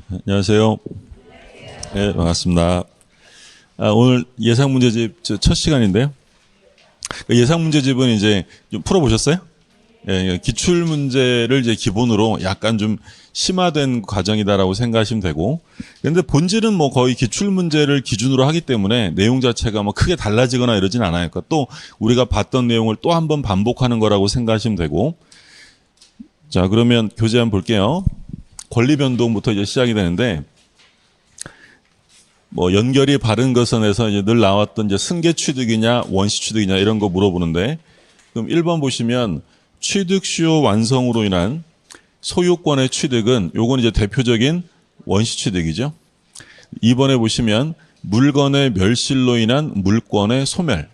안녕하세요. 네, 반갑습니다. 오늘 예상문제집 첫 시간인데요. 예상문제집은 이제 좀 풀어보셨어요? 예, 기출문제를 이제 기본으로 약간 좀 심화된 과정이다라고 생각하시면 되고, 근데 본질은 뭐 거의 기출문제를 기준으로 하기 때문에 내용 자체가 뭐 크게 달라지거나 이러진 않아요. 그러니까 또 우리가 봤던 내용을 또 한 번 반복하는 거라고 생각하시면 되고, 자, 그러면 교재 한번 볼게요. 권리 변동부터 이제 시작이 되는데, 뭐 연결이 바른 것선에서 이제 늘 나왔던 이제 승계 취득이냐 원시 취득이냐 이런 거 물어보는데, 그럼 1번 보시면 취득 시효 완성으로 인한 소유권의 취득은 요건 이제 대표적인 원시 취득이죠. 2번에 보시면 물건의 멸실로 인한 물권의 소멸.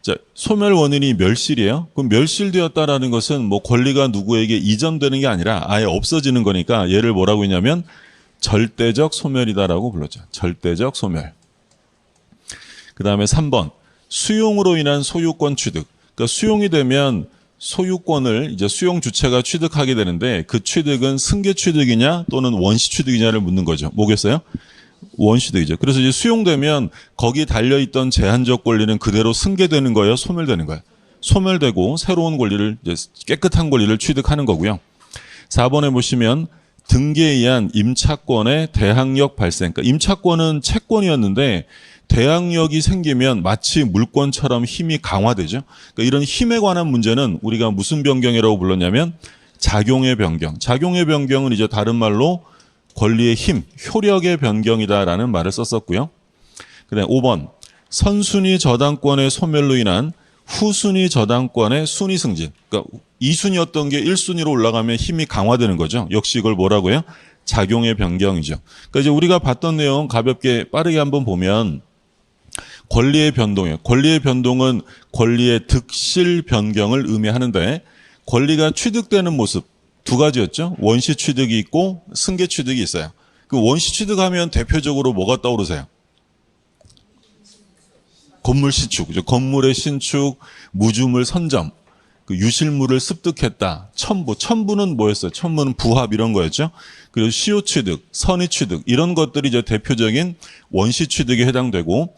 자, 소멸 원인이 멸실이에요. 그럼 멸실되었다라는 것은 뭐 권리가 누구에게 이전되는 게 아니라 아예 없어지는 거니까 얘를 뭐라고 했냐면 절대적 소멸이다라고 불렀죠. 절대적 소멸. 그 다음에 3번 수용으로 인한 소유권 취득. 그러니까 수용이 되면 소유권을 이제 수용 주체가 취득하게 되는데 그 취득은 승계 취득이냐 또는 원시 취득이냐를 묻는 거죠. 뭐겠어요? 원시 취득이죠. 그래서 이제 수용되면 거기 달려있던 제한적 권리는 그대로 승계되는 거예요? 소멸되는 거예요? 소멸되고 새로운 권리를 이제 깨끗한 권리를 취득하는 거고요. 4번에 보시면 등기에 의한 임차권의 대항력 발생. 그러니까 임차권은 채권이었는데 대항력이 생기면 마치 물권처럼 힘이 강화되죠. 그러니까 이런 힘에 관한 문제는 우리가 무슨 변경이라고 불렀냐면 작용의 변경. 작용의 변경은 이제 다른 말로 권리의 힘, 효력의 변경이다라는 말을 썼었고요. 그다음에 5번 선순위 저당권의 소멸로 인한 후순위 저당권의 순위 승진. 그러니까 2순위였던 게 1순위로 올라가면 힘이 강화되는 거죠. 역시 이걸 뭐라고 해요? 작용의 변경이죠. 그러니까 이제 우리가 봤던 내용 가볍게 빠르게 한번 보면 권리의 변동이에요. 권리의 변동은 권리의 득실 변경을 의미하는데 권리가 취득되는 모습 두 가지였죠. 원시 취득이 있고 승계 취득이 있어요. 그 원시 취득하면 대표적으로 뭐가 떠오르세요? 건물 신축, 건물의 신축, 무주물 선점, 그 유실물을 습득했다. 첨부는 뭐였어요? 첨부는 부합 이런 거였죠. 그리고 시효 취득, 선의 취득 이런 것들이 이제 대표적인 원시 취득에 해당되고,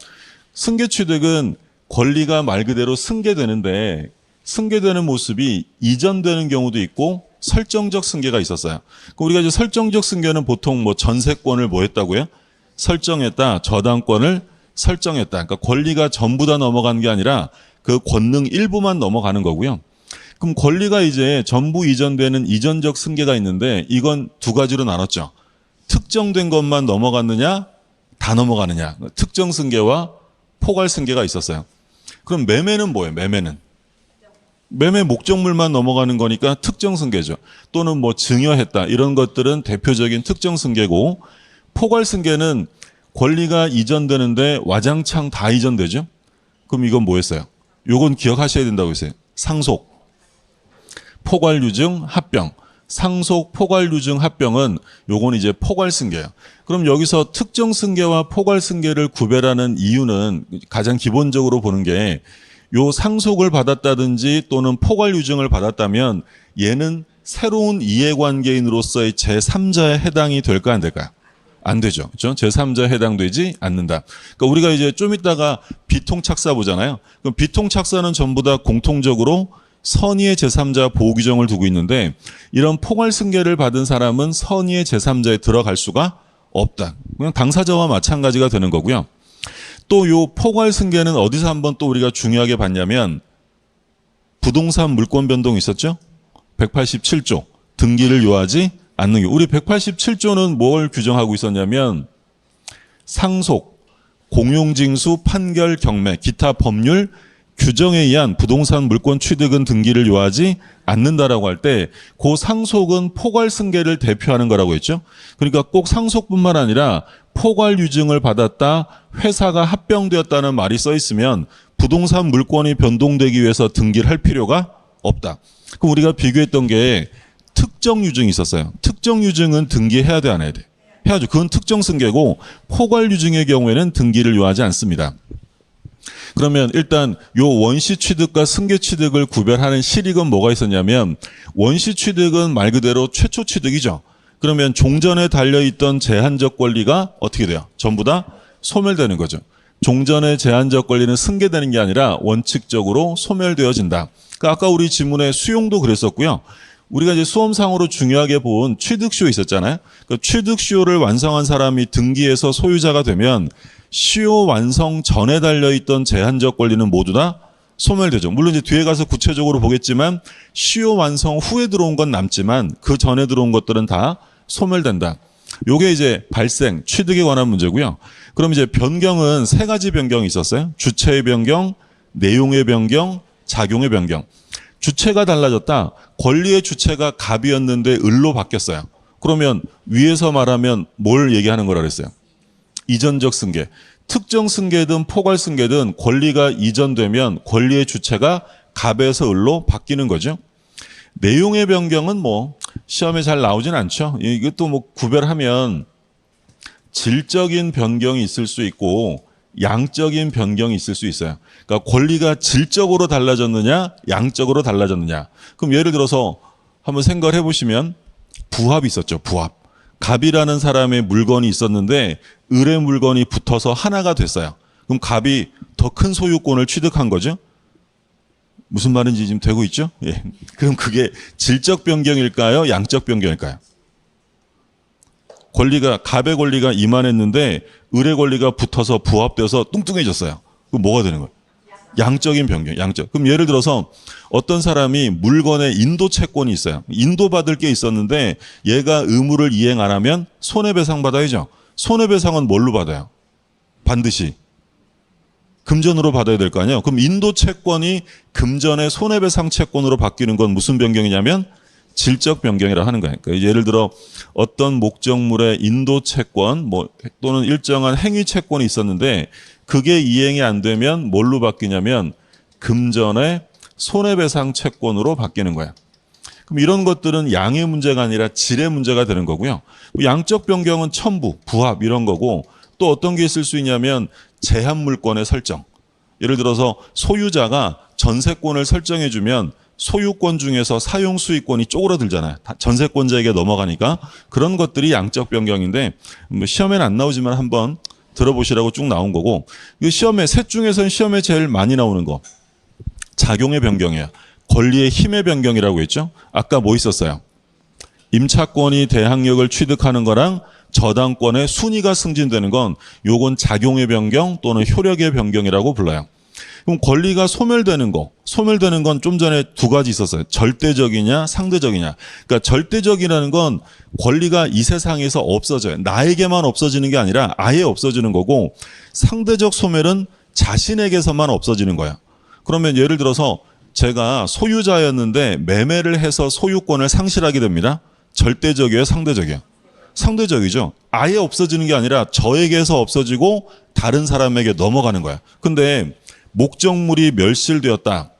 승계 취득은 권리가 말 그대로 승계되는데 승계되는 모습이 이전되는 경우도 있고 설정적 승계가 있었어요. 우리가 이제 설정적 승계는 보통 뭐 전세권을 뭐 했다고요? 설정했다. 저당권을 설정했다. 그러니까 권리가 전부 다 넘어가는 게 아니라 그 권능 일부만 넘어가는 거고요. 그럼 권리가 이제 전부 이전되는 이전적 승계가 있는데 이건 두 가지로 나눴죠. 특정된 것만 넘어갔느냐, 다 넘어가느냐. 특정 승계와 포괄 승계가 있었어요. 그럼 매매는 뭐예요? 매매 목적물만 넘어가는 거니까 특정 승계죠. 또는 뭐 증여했다. 이런 것들은 대표적인 특정 승계고, 포괄 승계는 권리가 이전되는데 와장창 다 이전되죠. 그럼 이건 뭐였어요? 요건 기억하셔야 된다고 했어요. 상속, 포괄 유증, 합병. 상속, 포괄 유증, 합병은 요건 이제 포괄 승계예요. 그럼 여기서 특정 승계와 포괄 승계를 구별하는 이유는 가장 기본적으로 보는 게 요 상속을 받았다든지 또는 포괄 유증을 받았다면 얘는 새로운 이해관계인으로서의 제3자에 해당이 될까 안 될까요? 안 되죠. 그렇죠? 제3자에 해당되지 않는다. 그러니까 우리가 이제 좀 이따가 비통착사 보잖아요. 그럼 비통착사는 전부 다 공통적으로 선의의 제3자 보호 규정을 두고 있는데 이런 포괄 승계를 받은 사람은 선의의 제3자에 들어갈 수가 없다. 그냥 당사자와 마찬가지가 되는 거고요. 또 요 포괄 승계는 어디서 한번 또 우리가 중요하게 봤냐면 부동산 물권 변동 있었죠? 187조 등기를 요하지 않는 게, 우리 187조는 뭘 규정하고 있었냐면 상속, 공용징수, 판결, 경매, 기타 법률 규정에 의한 부동산 물권 취득은 등기를 요하지 않는다라고 할 때 그 상속은 포괄 승계를 대표하는 거라고 했죠. 그러니까 꼭 상속뿐만 아니라 포괄 유증을 받았다, 회사가 합병되었다는 말이 써 있으면 부동산 물권이 변동되기 위해서 등기를 할 필요가 없다. 그럼 우리가 비교했던 게 특정 유증이 있었어요. 특정 유증은 등기해야 돼, 안 해야 돼? 해야죠. 그건 특정 승계고 포괄 유증의 경우에는 등기를 요하지 않습니다. 그러면 일단 요 원시 취득과 승계 취득을 구별하는 실익은 뭐가 있었냐면 원시 취득은 말 그대로 최초 취득이죠. 그러면 종전에 달려있던 제한적 권리가 어떻게 돼요? 전부 다 소멸되는 거죠. 종전의 제한적 권리는 승계되는 게 아니라 원칙적으로 소멸되어진다. 그러니까 아까 우리 지문의 수용도 그랬었고요. 우리가 이제 수험상으로 중요하게 본 취득시효 있었잖아요. 그러니까 취득시효를 완성한 사람이 등기해서 소유자가 되면 시효 완성 전에 달려있던 제한적 권리는 모두 다 소멸되죠. 물론 이제 뒤에 가서 구체적으로 보겠지만 시효 완성 후에 들어온 건 남지만 그 전에 들어온 것들은 다 소멸된다. 요게 이제 발생, 취득에 관한 문제고요. 그럼 이제 변경은 세 가지 변경이 있었어요. 주체의 변경, 내용의 변경, 작용의 변경. 주체가 달라졌다. 권리의 주체가 갑이었는데 을로 바뀌었어요. 그러면 위에서 말하면 뭘 얘기하는 거라 그랬어요? 이전적 승계. 특정 승계든 포괄 승계든 권리가 이전되면 권리의 주체가 갑에서 을로 바뀌는 거죠. 내용의 변경은 뭐 시험에 잘 나오진 않죠. 이것도 뭐 구별하면 질적인 변경이 있을 수 있고 양적인 변경이 있을 수 있어요. 그러니까 권리가 질적으로 달라졌느냐 양적으로 달라졌느냐. 그럼 예를 들어서 한번 생각을 해보시면 부합이 있었죠. 부합. 갑이라는 사람의 물건이 있었는데 을의 물건이 붙어서 하나가 됐어요. 그럼 갑이 더 큰 소유권을 취득한 거죠. 무슨 말인지 지금 되고 있죠? 예. 그럼 그게 질적 변경일까요? 양적 변경일까요? 권리가 갑의 권리가 이만했는데 을의 권리가 붙어서 부합돼서 뚱뚱해졌어요. 그럼 뭐가 되는 거예요? 양적인 변경, 양적. 그럼 예를 들어서 어떤 사람이 물건에 인도 채권이 있어요. 인도받을 게 있었는데 얘가 의무를 이행 안 하면 손해배상 받아야죠. 손해배상은 뭘로 받아요? 반드시 금전으로 받아야 될 거 아니에요. 그럼 인도 채권이 금전의 손해배상 채권으로 바뀌는 건 무슨 변경이냐면 질적 변경이라 하는 거예요. 그러니까 예를 들어 어떤 목적물의 인도 채권 또는 일정한 행위 채권이 있었는데 그게 이행이 안 되면 뭘로 바뀌냐면 금전의 손해배상 채권으로 바뀌는 거예요. 그럼 이런 것들은 양의 문제가 아니라 질의 문제가 되는 거고요. 양적 변경은 첨부, 부합 이런 거고 또 어떤 게 있을 수 있냐면 제한 물권의 설정. 예를 들어서 소유자가 전세권을 설정해 주면 소유권 중에서 사용 수익권이 쪼그라들잖아요. 전세권자에게 넘어가니까 그런 것들이 양적 변경인데 시험에는 안 나오지만 한번 들어보시라고 쭉 나온 거고 시험에 셋 중에서는 시험에 제일 많이 나오는 거 작용의 변경이에요. 권리의 힘의 변경이라고 했죠. 아까 뭐 있었어요? 임차권이 대항력을 취득하는 거랑 저당권의 순위가 승진되는 건 요건 작용의 변경 또는 효력의 변경이라고 불러요. 그럼 권리가 소멸되는 건 좀 전에 두 가지 있었어요. 절대적이냐 상대적이냐. 그러니까 절대적이라는 건 권리가 이 세상에서 없어져요. 나에게만 없어지는 게 아니라 아예 없어지는 거고 상대적 소멸은 자신에게서만 없어지는 거예요. 그러면 예를 들어서 제가 소유자였는데 매매를 해서 소유권을 상실하게 됩니다. 절대적이에요, 상대적이에요? 상대적이죠. 아예 없어지는 게 아니라 저에게서 없어지고 다른 사람에게 넘어가는 거야. 근데 목적물이 멸실되었다.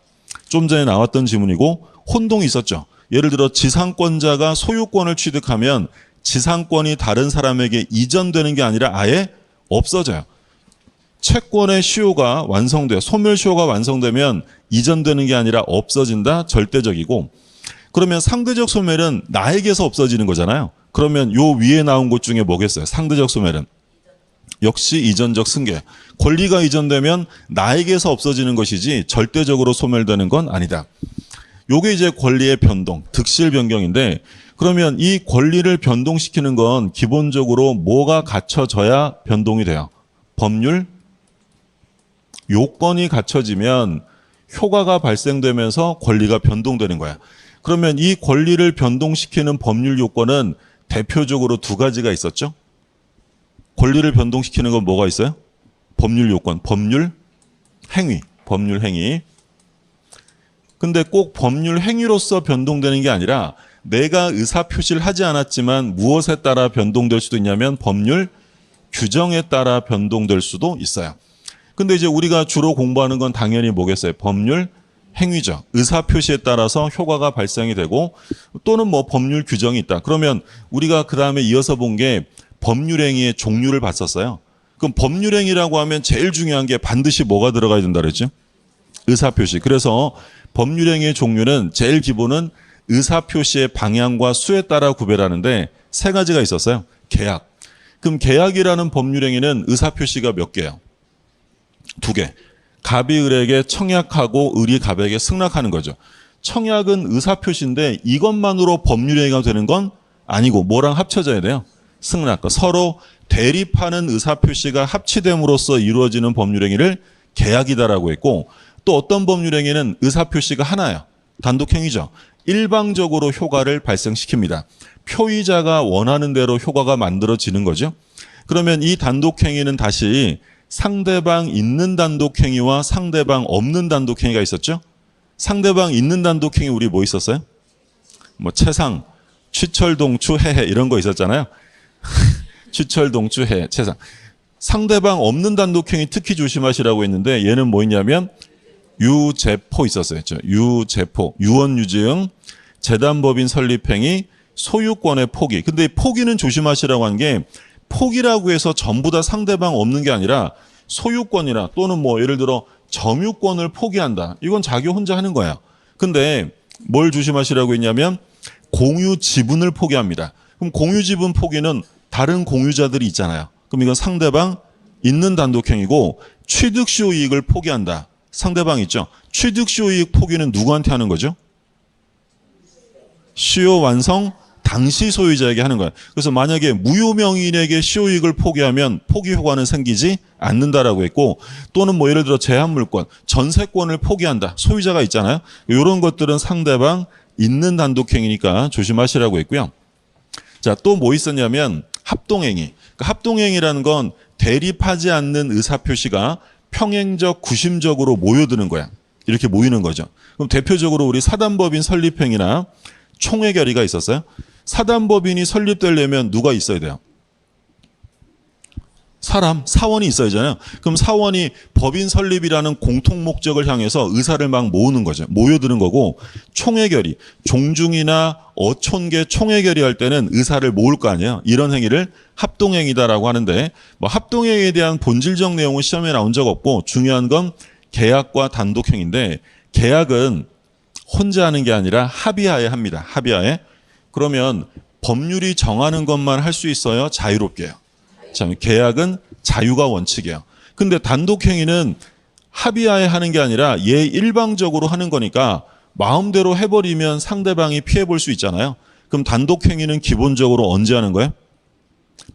좀 전에 나왔던 지문이고 혼동이 있었죠. 예를 들어 지상권자가 소유권을 취득하면 지상권이 다른 사람에게 이전되는 게 아니라 아예 없어져요. 채권의 시효가 완성돼요. 소멸시효가 완성되면 이전되는 게 아니라 없어진다. 절대적이고 그러면 상대적 소멸은 나에게서 없어지는 거잖아요. 그러면 요 위에 나온 것 중에 뭐겠어요? 상대적 소멸은 역시 이전적 승계. 권리가 이전되면 나에게서 없어지는 것이지 절대적으로 소멸되는 건 아니다. 요게 이제 권리의 변동, 득실 변경인데 그러면 이 권리를 변동시키는 건 기본적으로 뭐가 갖춰져야 변동이 돼요? 법률 요건이 갖춰지면 효과가 발생되면서 권리가 변동되는 거야. 그러면 이 권리를 변동시키는 법률 요건은 대표적으로 두 가지가 있었죠. 권리를 변동시키는 건 뭐가 있어요? 법률 요건, 법률 행위, 법률 행위. 근데 꼭 법률 행위로서 변동되는 게 아니라 내가 의사표시를 하지 않았지만 무엇에 따라 변동될 수도 있냐면 법률 규정에 따라 변동될 수도 있어요. 근데 이제 우리가 주로 공부하는 건 당연히 뭐겠어요? 법률 행위죠. 의사표시에 따라서 효과가 발생이 되고 또는 뭐 법률 규정이 있다. 그러면 우리가 그 다음에 이어서 본 게 법률행위의 종류를 봤었어요. 그럼 법률행위라고 하면 제일 중요한 게 반드시 뭐가 들어가야 된다 그랬죠? 의사표시. 그래서 법률행위의 종류는 제일 기본은 의사표시의 방향과 수에 따라 구별하는데 세 가지가 있었어요. 계약. 그럼 계약이라는 법률행위는 의사표시가 몇 개예요? 두 개. 갑이 을에게 청약하고 을이 갑에게 승낙하는 거죠. 청약은 의사표시인데 이것만으로 법률행위가 되는 건 아니고 뭐랑 합쳐져야 돼요? 승낙. 서로 대립하는 의사표시가 합치됨으로써 이루어지는 법률행위를 계약이다라고 했고, 또 어떤 법률행위는 의사표시가 하나예요. 단독행위죠. 일방적으로 효과를 발생시킵니다. 표의자가 원하는 대로 효과가 만들어지는 거죠. 그러면 이 단독행위는 다시 상대방 있는 단독행위와 상대방 없는 단독행위가 있었죠. 상대방 있는 단독행위 우리 뭐 있었어요? 뭐 채상, 취철동추, 해해 이런 거 있었잖아요. 취철동추, 해해, 채상. 상대방 없는 단독행위 특히 조심하시라고 했는데 얘는 뭐 있냐면 유제포 있었어요. 유제포, 유언유증, 재단법인 설립행위, 소유권의 포기. 근데 포기는 조심하시라고 한 게 포기라고 해서 전부 다 상대방 없는 게 아니라 소유권이나 또는 뭐 예를 들어 점유권을 포기한다. 이건 자기 혼자 하는 거야. 근데 뭘 조심하시라고 했냐면 공유 지분을 포기합니다. 그럼 공유 지분 포기는 다른 공유자들이 있잖아요. 그럼 이건 상대방 있는 단독행위고 취득 시효 이익을 포기한다. 상대방 있죠. 취득 시효 이익 포기는 누구한테 하는 거죠? 시효 완성 당시 소유자에게 하는 거예요. 그래서 만약에 무효명의인에게 시효 이익을 포기하면 포기 효과는 생기지 않는다라고 했고, 또는 뭐 예를 들어 제한물권, 전세권을 포기한다. 소유자가 있잖아요. 이런 것들은 상대방 있는 단독행위니까 조심하시라고 했고요. 자, 또 뭐 있었냐면 합동행위. 그러니까 합동행위라는 건 대립하지 않는 의사표시가 평행적, 구심적으로 모여드는 거야. 이렇게 모이는 거죠. 그럼 대표적으로 우리 사단법인 설립행위나 총회결의가 있었어요. 사단법인이 설립되려면 누가 있어야 돼요? 사원이 있어야 되잖아요. 그럼 사원이 법인 설립이라는 공통 목적을 향해서 의사를 막 모으는 거죠. 모여드는 거고, 총회결의, 종중이나 어촌계 총회결의할 때는 의사를 모을 거 아니에요. 이런 행위를 합동행위다라고 하는데, 뭐 합동행위에 대한 본질적 내용은 시험에 나온 적 없고, 중요한 건 계약과 단독행위인데, 계약은 혼자 하는 게 아니라 합의하에 합니다. 합의하에. 그러면 법률이 정하는 것만 할 수 있어요? 자유롭게요? 자, 계약은 자유가 원칙이에요. 근데 단독행위는 합의하에 하는 게 아니라 얘 일방적으로 하는 거니까 마음대로 해버리면 상대방이 피해볼 수 있잖아요. 그럼 단독행위는 기본적으로 언제 하는 거예요?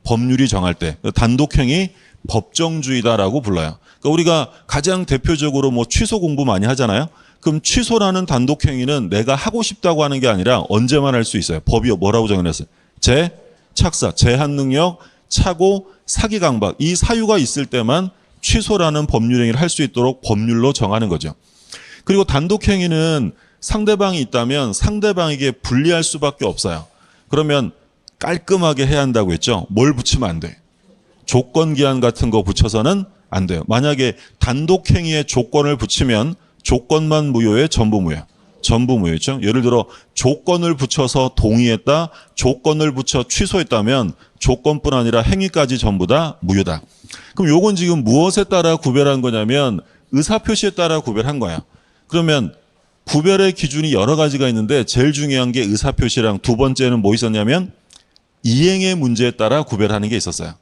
법률이 정할 때. 단독행위 법정주의다라고 불러요. 그러니까 우리가 가장 대표적으로 뭐 취소 공부 많이 하잖아요. 그럼 취소라는 단독행위는 내가 하고 싶다고 하는 게 아니라 언제만 할 수 있어요? 법이 뭐라고 정해놨어요? 착사, 제한능력, 착오, 사기강박. 이 사유가 있을 때만 취소라는 법률행위를 할 수 있도록 법률로 정하는 거죠. 그리고 단독행위는 상대방이 있다면 상대방에게 불리할 수밖에 없어요. 그러면 깔끔하게 해야 한다고 했죠. 뭘 붙이면 안 돼? 조건기한 같은 거 붙여서는 안 돼요. 만약에 단독행위에 조건을 붙이면 조건만 무효에 전부 무효. 전부 무효죠. 예를 들어 조건을 붙여서 동의했다, 조건을 붙여 취소했다면 조건뿐 아니라 행위까지 전부 다 무효다. 그럼 요건 지금 무엇에 따라 구별한 거냐면 의사표시에 따라 구별한 거야. 그러면 구별의 기준이 여러 가지가 있는데 제일 중요한 게 의사표시랑 두 번째는 뭐 있었냐면 이행의 문제에 따라 구별하는 게 있었어요.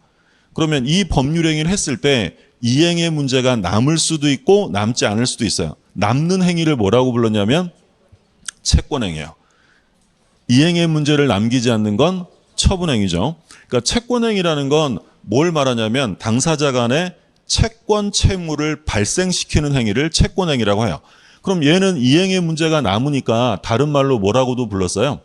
그러면 이 법률행위를 했을 때 이행의 문제가 남을 수도 있고 남지 않을 수도 있어요. 남는 행위를 뭐라고 불렀냐면 채권행위예요. 이행의 문제를 남기지 않는 건 처분행위죠. 그러니까 채권행위라는 건 뭘 말하냐면 당사자 간에 채권 채무를 발생시키는 행위를 채권행위라고 해요. 그럼 얘는 이행의 문제가 남으니까 다른 말로 뭐라고도 불렀어요?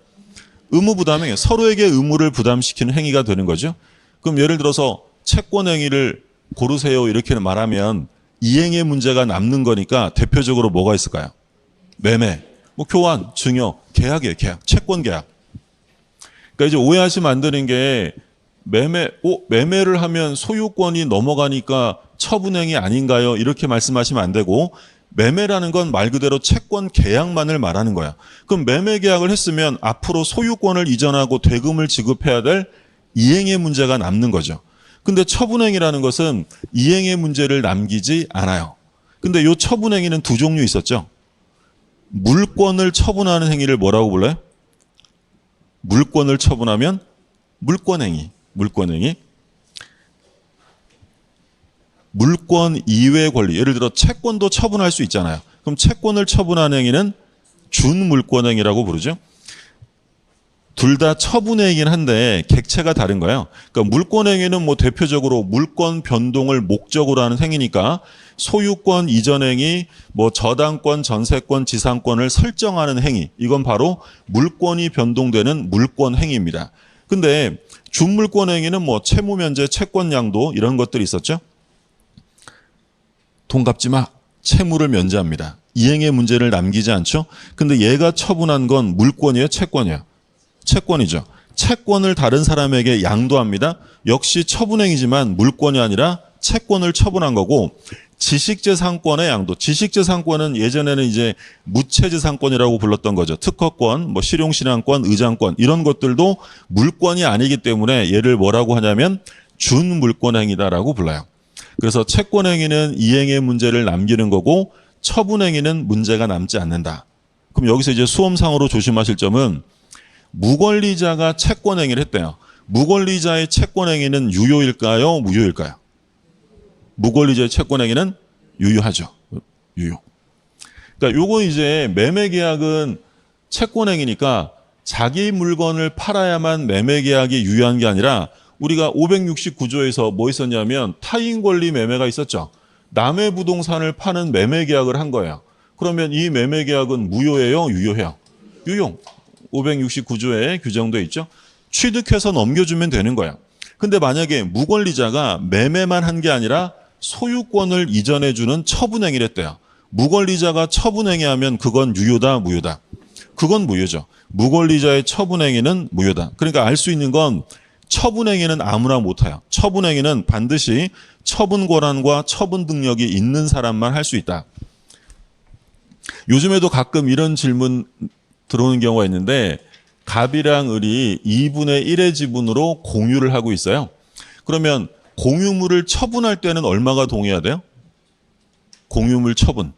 의무부담행위. 서로에게 의무를 부담시키는 행위가 되는 거죠. 그럼 예를 들어서 채권행위를 고르세요 이렇게 말하면 이행의 문제가 남는 거니까 대표적으로 뭐가 있을까요? 매매, 뭐 교환, 증여, 계약이에요. 계약, 채권 계약. 그러니까 이제 오해하시면 안 되는 게 매매를 하면 소유권이 넘어가니까 처분행위 아닌가요? 이렇게 말씀하시면 안 되고 매매라는 건 말 그대로 채권 계약만을 말하는 거야. 그럼 매매 계약을 했으면 앞으로 소유권을 이전하고 대금을 지급해야 될 이행의 문제가 남는 거죠. 근데 처분행위라는 것은 이행의 문제를 남기지 않아요. 근데 이 처분행위는 두 종류 있었죠. 물권을 처분하는 행위를 뭐라고 불러요? 물권을 처분하면 물권행위. 물권 이외의 권리. 예를 들어 채권도 처분할 수 있잖아요. 그럼 채권을 처분하는 행위는 준물권행위라고 부르죠. 둘 다 처분행위긴 한데 객체가 다른 거예요. 그러니까 물권행위는 뭐 대표적으로 물권 변동을 목적으로 하는 행위니까 소유권 이전 행위, 뭐 저당권, 전세권, 지상권을 설정하는 행위. 이건 바로 물권이 변동되는 물권 행위입니다. 근데 준물권 행위는 뭐 채무 면제, 채권 양도 이런 것들이 있었죠. 돈 갚지 마. 채무를 면제합니다. 이행의 문제를 남기지 않죠. 근데 얘가 처분한 건 물권이에요, 채권이에요? 채권이죠. 채권을 다른 사람에게 양도합니다. 역시 처분행위지만 물권이 아니라 채권을 처분한 거고, 지식재산권의 양도. 지식재산권은 예전에는 이제 무채재산권이라고 불렀던 거죠. 특허권, 뭐 실용신앙권, 의장권 이런 것들도 물권이 아니기 때문에 얘를 뭐라고 하냐면 준물권행위다라고 불러요. 그래서 채권행위는 이행의 문제를 남기는 거고 처분행위는 문제가 남지 않는다. 그럼 여기서 이제 수험상으로 조심하실 점은 무권리자가 채권행위를 했대요. 무권리자의 채권행위는 유효일까요? 무효일까요? 무권리자의 채권행위는 유효하죠. 유효. 그러니까 요거 이제 매매계약은 채권행위니까 자기 물건을 팔아야만 매매계약이 유효한 게 아니라 우리가 569조에서 뭐 있었냐면 타인권리 매매가 있었죠. 남의 부동산을 파는 매매계약을 한 거예요. 그러면 이 매매계약은 무효예요? 유효해요? 유효. 569조에 규정되어 있죠. 취득해서 넘겨주면 되는 거예요. 근데 만약에 무권리자가 매매만 한 게 아니라 소유권을 이전해주는 처분행위를 했대요. 무권리자가 처분행위하면 그건 유효다, 무효다? 그건 무효죠. 무권리자의 처분행위는 무효다. 그러니까 알 수 있는 건 처분행위는 아무나 못해요. 처분행위는 반드시 처분 권한과 처분 능력이 있는 사람만 할 수 있다. 요즘에도 가끔 이런 질문 들어오는 경우가 있는데 갑이랑 을이 2분의 1의 지분으로 공유를 하고 있어요. 그러면 공유물을 처분할 때는 얼마가 동의해야 돼요? 공유물 처분.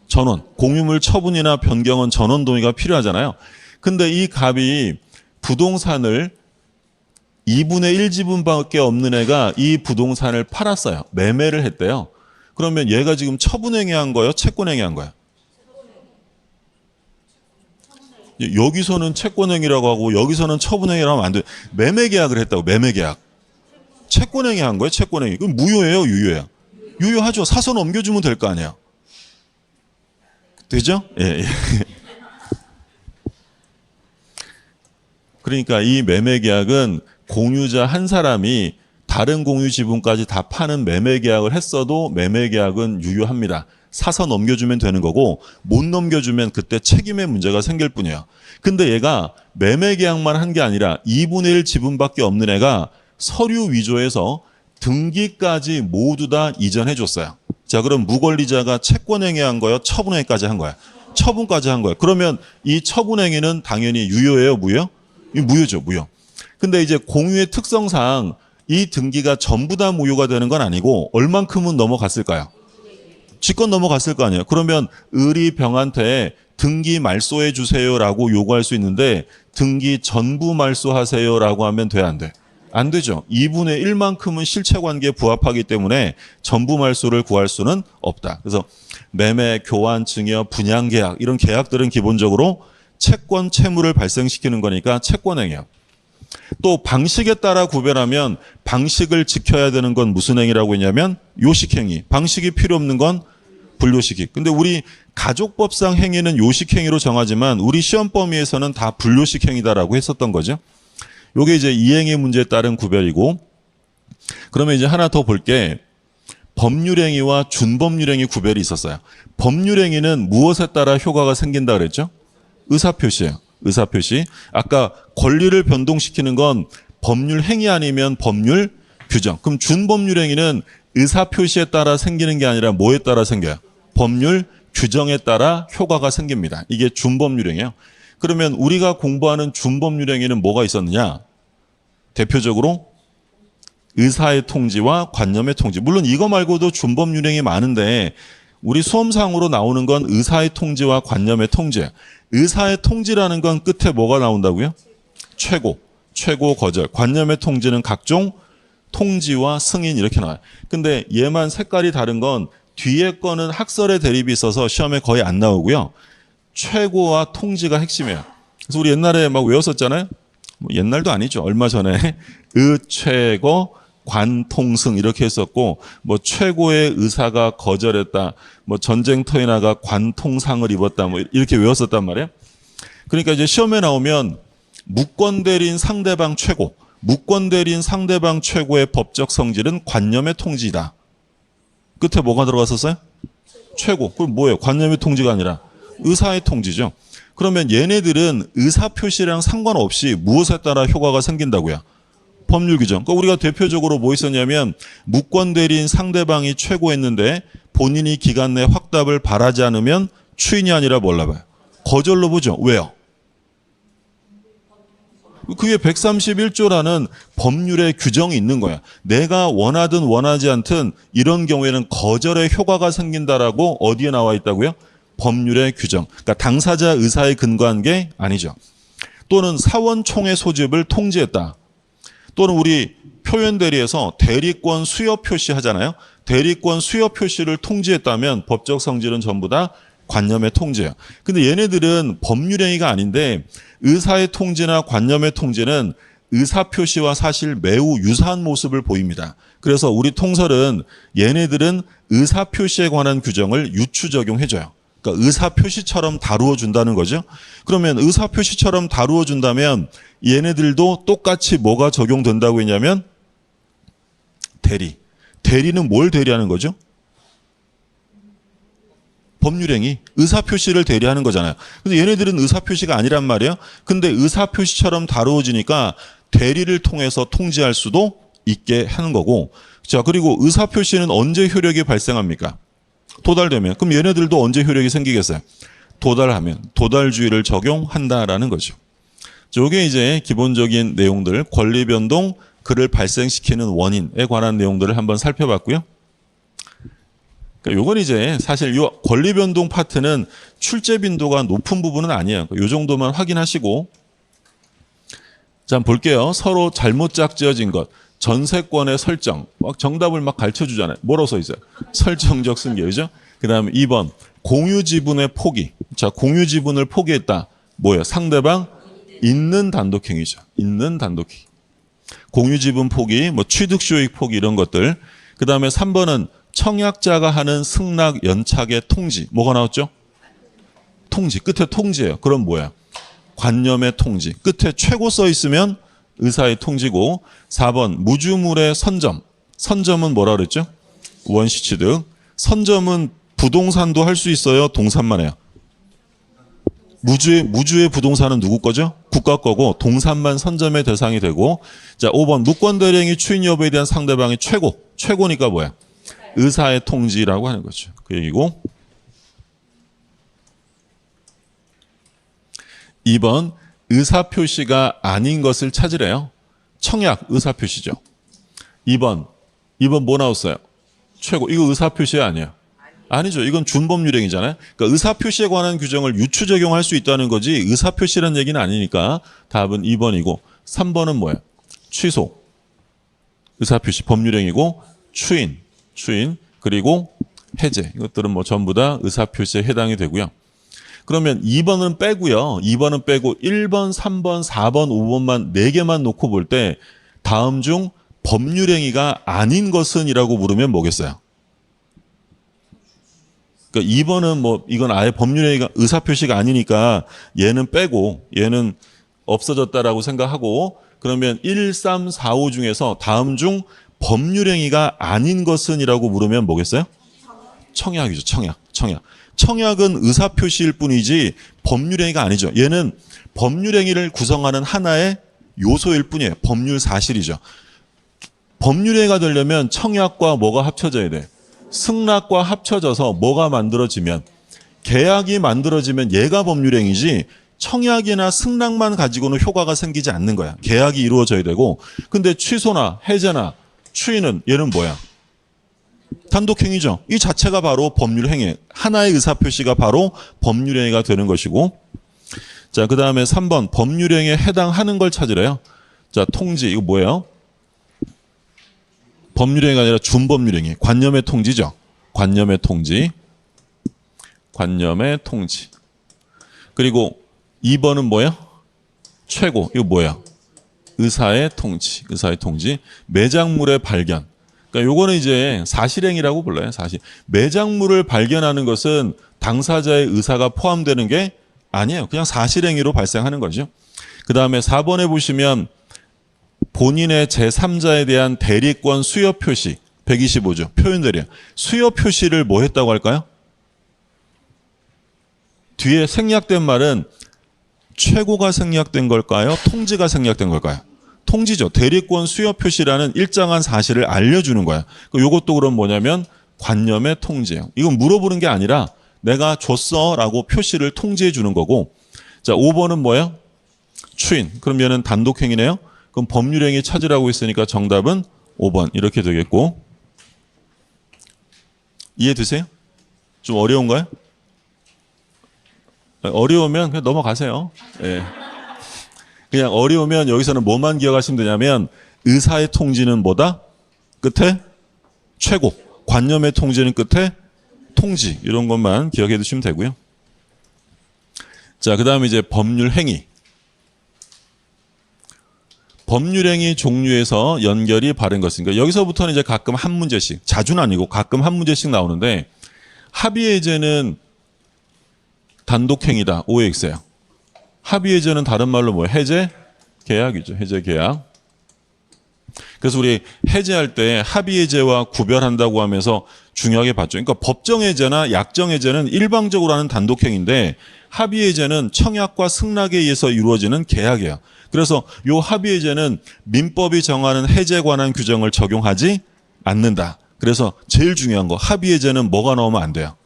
전원. 공유물 처분이나 변경은 전원 동의가 필요하잖아요. 근데 이 갑이 부동산을 2분의 1 지분밖에 없는 애가 이 부동산을 팔았어요. 매매를 했대요. 그러면 얘가 지금 처분행위 한 거예요? 채권행위 한 거예요? 여기서는 채권행위라고 하고 여기서는 처분행위라고 하면 안 돼요. 매매계약을 했다고. 매매계약. 채권행위 한 거예요? 채권행위. 그럼 무효예요? 유효예요? 유효하죠. 사서 넘겨주면 될 거 아니에요. 되죠? 예. 그러니까 이 매매계약은 공유자 한 사람이 다른 공유 지분까지 다 파는 매매계약을 했어도 매매계약은 유효합니다. 사서 넘겨주면 되는 거고 못 넘겨주면 그때 책임의 문제가 생길 뿐이에요. 근데 얘가 매매계약만 한 게 아니라 2분의 1 지분밖에 없는 애가 서류 위조해서 등기까지 모두 다 이전해 줬어요. 자, 그럼 무권리자가 채권행위 한 거예요? 처분행위까지 한 거예요? 처분까지 한 거예요. 그러면 이 처분행위는 당연히 유효예요? 무효? 무효죠. 무효. 근데 이제 공유의 특성상 이 등기가 전부 다 무효가 되는 건 아니고 얼만큼은 넘어갔을까요? 직권 넘어갔을 거 아니에요. 그러면 을이 병한테 등기 말소해 주세요라고 요구할 수 있는데 등기 전부 말소하세요라고 하면 돼, 안 돼? 안 되죠. 2분의 1만큼은 실체관계에 부합하기 때문에 전부 말소를 구할 수는 없다. 그래서 매매, 교환, 증여, 분양계약 이런 계약들은 기본적으로 채권, 채무를 발생시키는 거니까 채권행위예요. 또 방식에 따라 구별하면 방식을 지켜야 되는 건 무슨 행위라고 했냐면 요식행위. 방식이 필요 없는 건 불요식이. 근데 우리 가족법상 행위는 요식행위로 정하지만 우리 시험 범위에서는 다 불요식행위다라고 했었던 거죠. 요게 이제 이행의 문제에 따른 구별이고, 그러면 이제 하나 더 볼게. 법률행위와 준법률행위 구별이 있었어요. 법률행위는 무엇에 따라 효과가 생긴다 그랬죠? 의사표시예요. 의사표시. 아까 권리를 변동시키는 건 법률 행위 아니면 법률 규정. 그럼 준법률 행위는 의사표시에 따라 생기는 게 아니라 뭐에 따라 생겨요? 법률 규정에 따라 효과가 생깁니다. 이게 준법률 행위예요. 그러면 우리가 공부하는 준법률 행위는 뭐가 있었느냐? 대표적으로 의사의 통지와 관념의 통지. 물론 이거 말고도 준법률 행위 많은데 우리 수험상으로 나오는 건 의사의 통지와 관념의 통지예요. 의사의 통지라는 건 끝에 뭐가 나온다고요? 최고. 최고, 거절. 관념의 통지는 각종 통지와 승인 이렇게 나와요. 근데 얘만 색깔이 다른 건 뒤에 거는 학설의 대립이 있어서 시험에 거의 안 나오고요. 최고와 통지가 핵심이에요. 그래서 우리 옛날에 막 외웠었잖아요. 뭐 옛날도 아니죠. 얼마 전에 최고, 관통승 이렇게 했었고, 뭐 최고의 의사가 거절했다, 뭐 전쟁터에 나가 관통상을 입었다, 뭐 이렇게 외웠었단 말이에요. 그러니까 이제 시험에 나오면 무권대리인 상대방 최고, 무권대리인 상대방 최고의 법적 성질은 관념의 통지다. 끝에 뭐가 들어갔었어요? 최고. 그럼 뭐예요? 관념의 통지가 아니라 의사의 통지죠. 그러면 얘네들은 의사표시랑 상관없이 무엇에 따라 효과가 생긴다고요? 법률 규정. 그러니까 우리가 대표적으로 뭐 있었냐면 무권대리인 상대방이 최고했는데 본인이 기간 내 확답을 바라지 않으면 추인이 아니라 뭘로 봐요? 거절로 보죠. 왜요? 그게 131조라는 법률의 규정이 있는 거야. 내가 원하든 원하지 않든 이런 경우에는 거절의 효과가 생긴다라고 어디에 나와 있다고요? 법률의 규정. 그러니까 당사자 의사에 근거한 게 아니죠. 또는 사원총회 소집을 통지했다. 또는 우리 표현 대리에서 대리권 수여 표시하잖아요. 대리권 수여 표시를 통지했다면 법적 성질은 전부 다 관념의 통지예요. 근데 얘네들은 법률행위가 아닌데 의사의 통지나 관념의 통지는 의사표시와 사실 매우 유사한 모습을 보입니다. 그래서 우리 통설은 얘네들은 의사표시에 관한 규정을 유추 적용해줘요. 그러니까 의사표시처럼 다루어 준다는 거죠. 그러면 의사표시처럼 다루어 준다면 얘네들도 똑같이 뭐가 적용된다고 했냐면 대리. 대리는 뭘 대리하는 거죠? 법률행위, 의사표시를 대리하는 거잖아요. 근데 얘네들은 의사표시가 아니란 말이에요. 근데 의사표시처럼 다루어지니까 대리를 통해서 통지할 수도 있게 하는 거고. 자, 그리고 의사표시는 언제 효력이 발생합니까? 도달되면. 그럼 얘네들도 언제 효력이 생기겠어요? 도달하면. 도달주의를 적용한다라는 거죠. 이게 이제 기본적인 내용들, 권리변동, 그를 발생시키는 원인에 관한 내용들을 한번 살펴봤고요. 그러니까 요건 이제 사실 요 권리변동 파트는 출제 빈도가 높은 부분은 아니에요. 요 정도만 확인하시고. 자, 한번 볼게요. 서로 잘못 짝지어진 것. 전세권의 설정. 막 정답을 막 가르쳐 주잖아요. 뭐라고 써 있어요? 설정적 승계. 그죠? 그 다음에 2번. 공유 지분의 포기. 자, 공유 지분을 포기했다. 뭐예요? 상대방 있는 단독행위죠. 있는 단독행위. 공유 지분 포기, 뭐 취득 수익 포기 이런 것들. 그 다음에 3번은 청약자가 하는 승낙 연착의 통지. 뭐가 나왔죠? 통지. 끝에 통지예요. 그럼 뭐야? 관념의 통지. 끝에 최고 써 있으면 의사의 통지고. 4번 무주물의 선점. 선점은 뭐라 그랬죠? 원시취득. 선점은 부동산도 할 수 있어요? 동산만 해요? 무주의 부동산은 누구 거죠? 국가 거고 동산만 선점의 대상이 되고. 자, 5번 무권대리행위 추인 여부에 대한 상대방이 최고. 최고니까 뭐야? 의사의 통지라고 하는 거죠. 그 얘기고. 2번 의사표시가 아닌 것을 찾으래요. 청약 의사표시죠. 2번 뭐 나왔어요? 최고. 이거 의사표시 아니에요. 아니죠. 이건 준법률행위잖아요. 그러니까 의사표시에 관한 규정을 유추 적용할 수 있다는 거지 의사표시라는 얘기는 아니니까 답은 2번이고 3번은 뭐예요? 취소. 의사표시 법률행위고 추인 그리고 해제. 이것들은 뭐 전부 다 의사표시에 해당이 되고요. 그러면 2번은 빼고요. 2번은 빼고 1번, 3번, 4번, 5번만 4개만 놓고 볼 때 다음 중 법률행위가 아닌 것은 이라고 물으면 뭐겠어요? 그러니까 2번은 뭐 이건 아예 법률행위가 의사표시가 아니니까 얘는 빼고 얘는 없어졌다라고 생각하고 그러면 1, 3, 4, 5 중에서 다음 중 법률행위가 아닌 것은 이라고 물으면 뭐겠어요? 청약이죠. 청약. 청약은 의사표시일 뿐이지 법률행위가 아니죠. 얘는 법률행위를 구성하는 하나의 요소일 뿐이에요. 법률 사실이죠. 법률행위가 되려면 청약과 뭐가 합쳐져야 돼? 승낙과 합쳐져서 뭐가 만들어지면 계약이 만들어지면 얘가 법률행위지 청약이나 승낙만 가지고는 효과가 생기지 않는 거야. 계약이 이루어져야 되고 근데 취소나 해제나 추인은 얘는 뭐야? 단독행위죠. 이 자체가 바로 법률행위. 하나의 의사표시가 바로 법률행위가 되는 것이고 자, 그 다음에 3번 법률행위에 해당하는 걸 찾으래요. 자, 통지 이거 뭐예요? 법률행위가 아니라 준법률행위. 관념의 통지죠. 관념의 통지. 관념의 통지. 그리고 2번은 뭐예요? 최고. 이거 뭐예요? 의사의 통지. 의사의 통지. 매장물의 발견. 그러니까 요거는 이제 사실행위라고 불러요. 사실. 매장물을 발견하는 것은 당사자의 의사가 포함되는 게 아니에요. 그냥 사실행위로 발생하는 거죠. 그 다음에 4번에 보시면 본인의 제3자에 대한 대리권 수여 표시 125조 표현들이에요. 수여 표시를 뭐 했다고 할까요? 뒤에 생략된 말은 최고가 생략된 걸까요? 통지가 생략된 걸까요? 통지죠. 대리권 수여 표시라는 일정한 사실을 알려주는 거야. 이것도 그럼 뭐냐면 관념의 통지예요. 이건 물어보는 게 아니라 내가 줬어 라고 표시를 통지해 주는 거고. 자, 5번은 뭐예요? 추인. 그럼 얘는 단독행위네요. 그럼 법률행위 찾으라고 했으니까 정답은 5번 이렇게 되겠고. 이해되세요? 좀 어려운가요? 어려우면 그냥 넘어가세요. 예. 그냥 어려우면 여기서는 뭐만 기억하시면 되냐면 의사의 통지는 뭐다? 끝에 최고. 관념의 통지는 끝에 통지. 이런 것만 기억해 두시면 되고요. 자, 그 다음에 이제 법률행위. 법률행위 종류에서 연결이 바른 것이니까 여기서부터는 이제 가끔 한 문제씩, 자주는 아니고 가끔 한 문제씩 나오는데 합의해제는 단독행위다. OX예요. 합의해제는 다른 말로 뭐예요? 해제 계약이죠. 해제 계약. 그래서 우리 해제할 때 합의해제와 구별한다고 하면서 중요하게 봤죠. 그러니까 법정해제나 약정해제는 일방적으로 하는 단독행위인데 합의해제는 청약과 승낙에 의해서 이루어지는 계약이에요. 그래서 이 합의해제는 민법이 정하는 해제에 관한 규정을 적용하지 않는다. 그래서 제일 중요한 거 합의해제는 뭐가 나오면 안 돼요?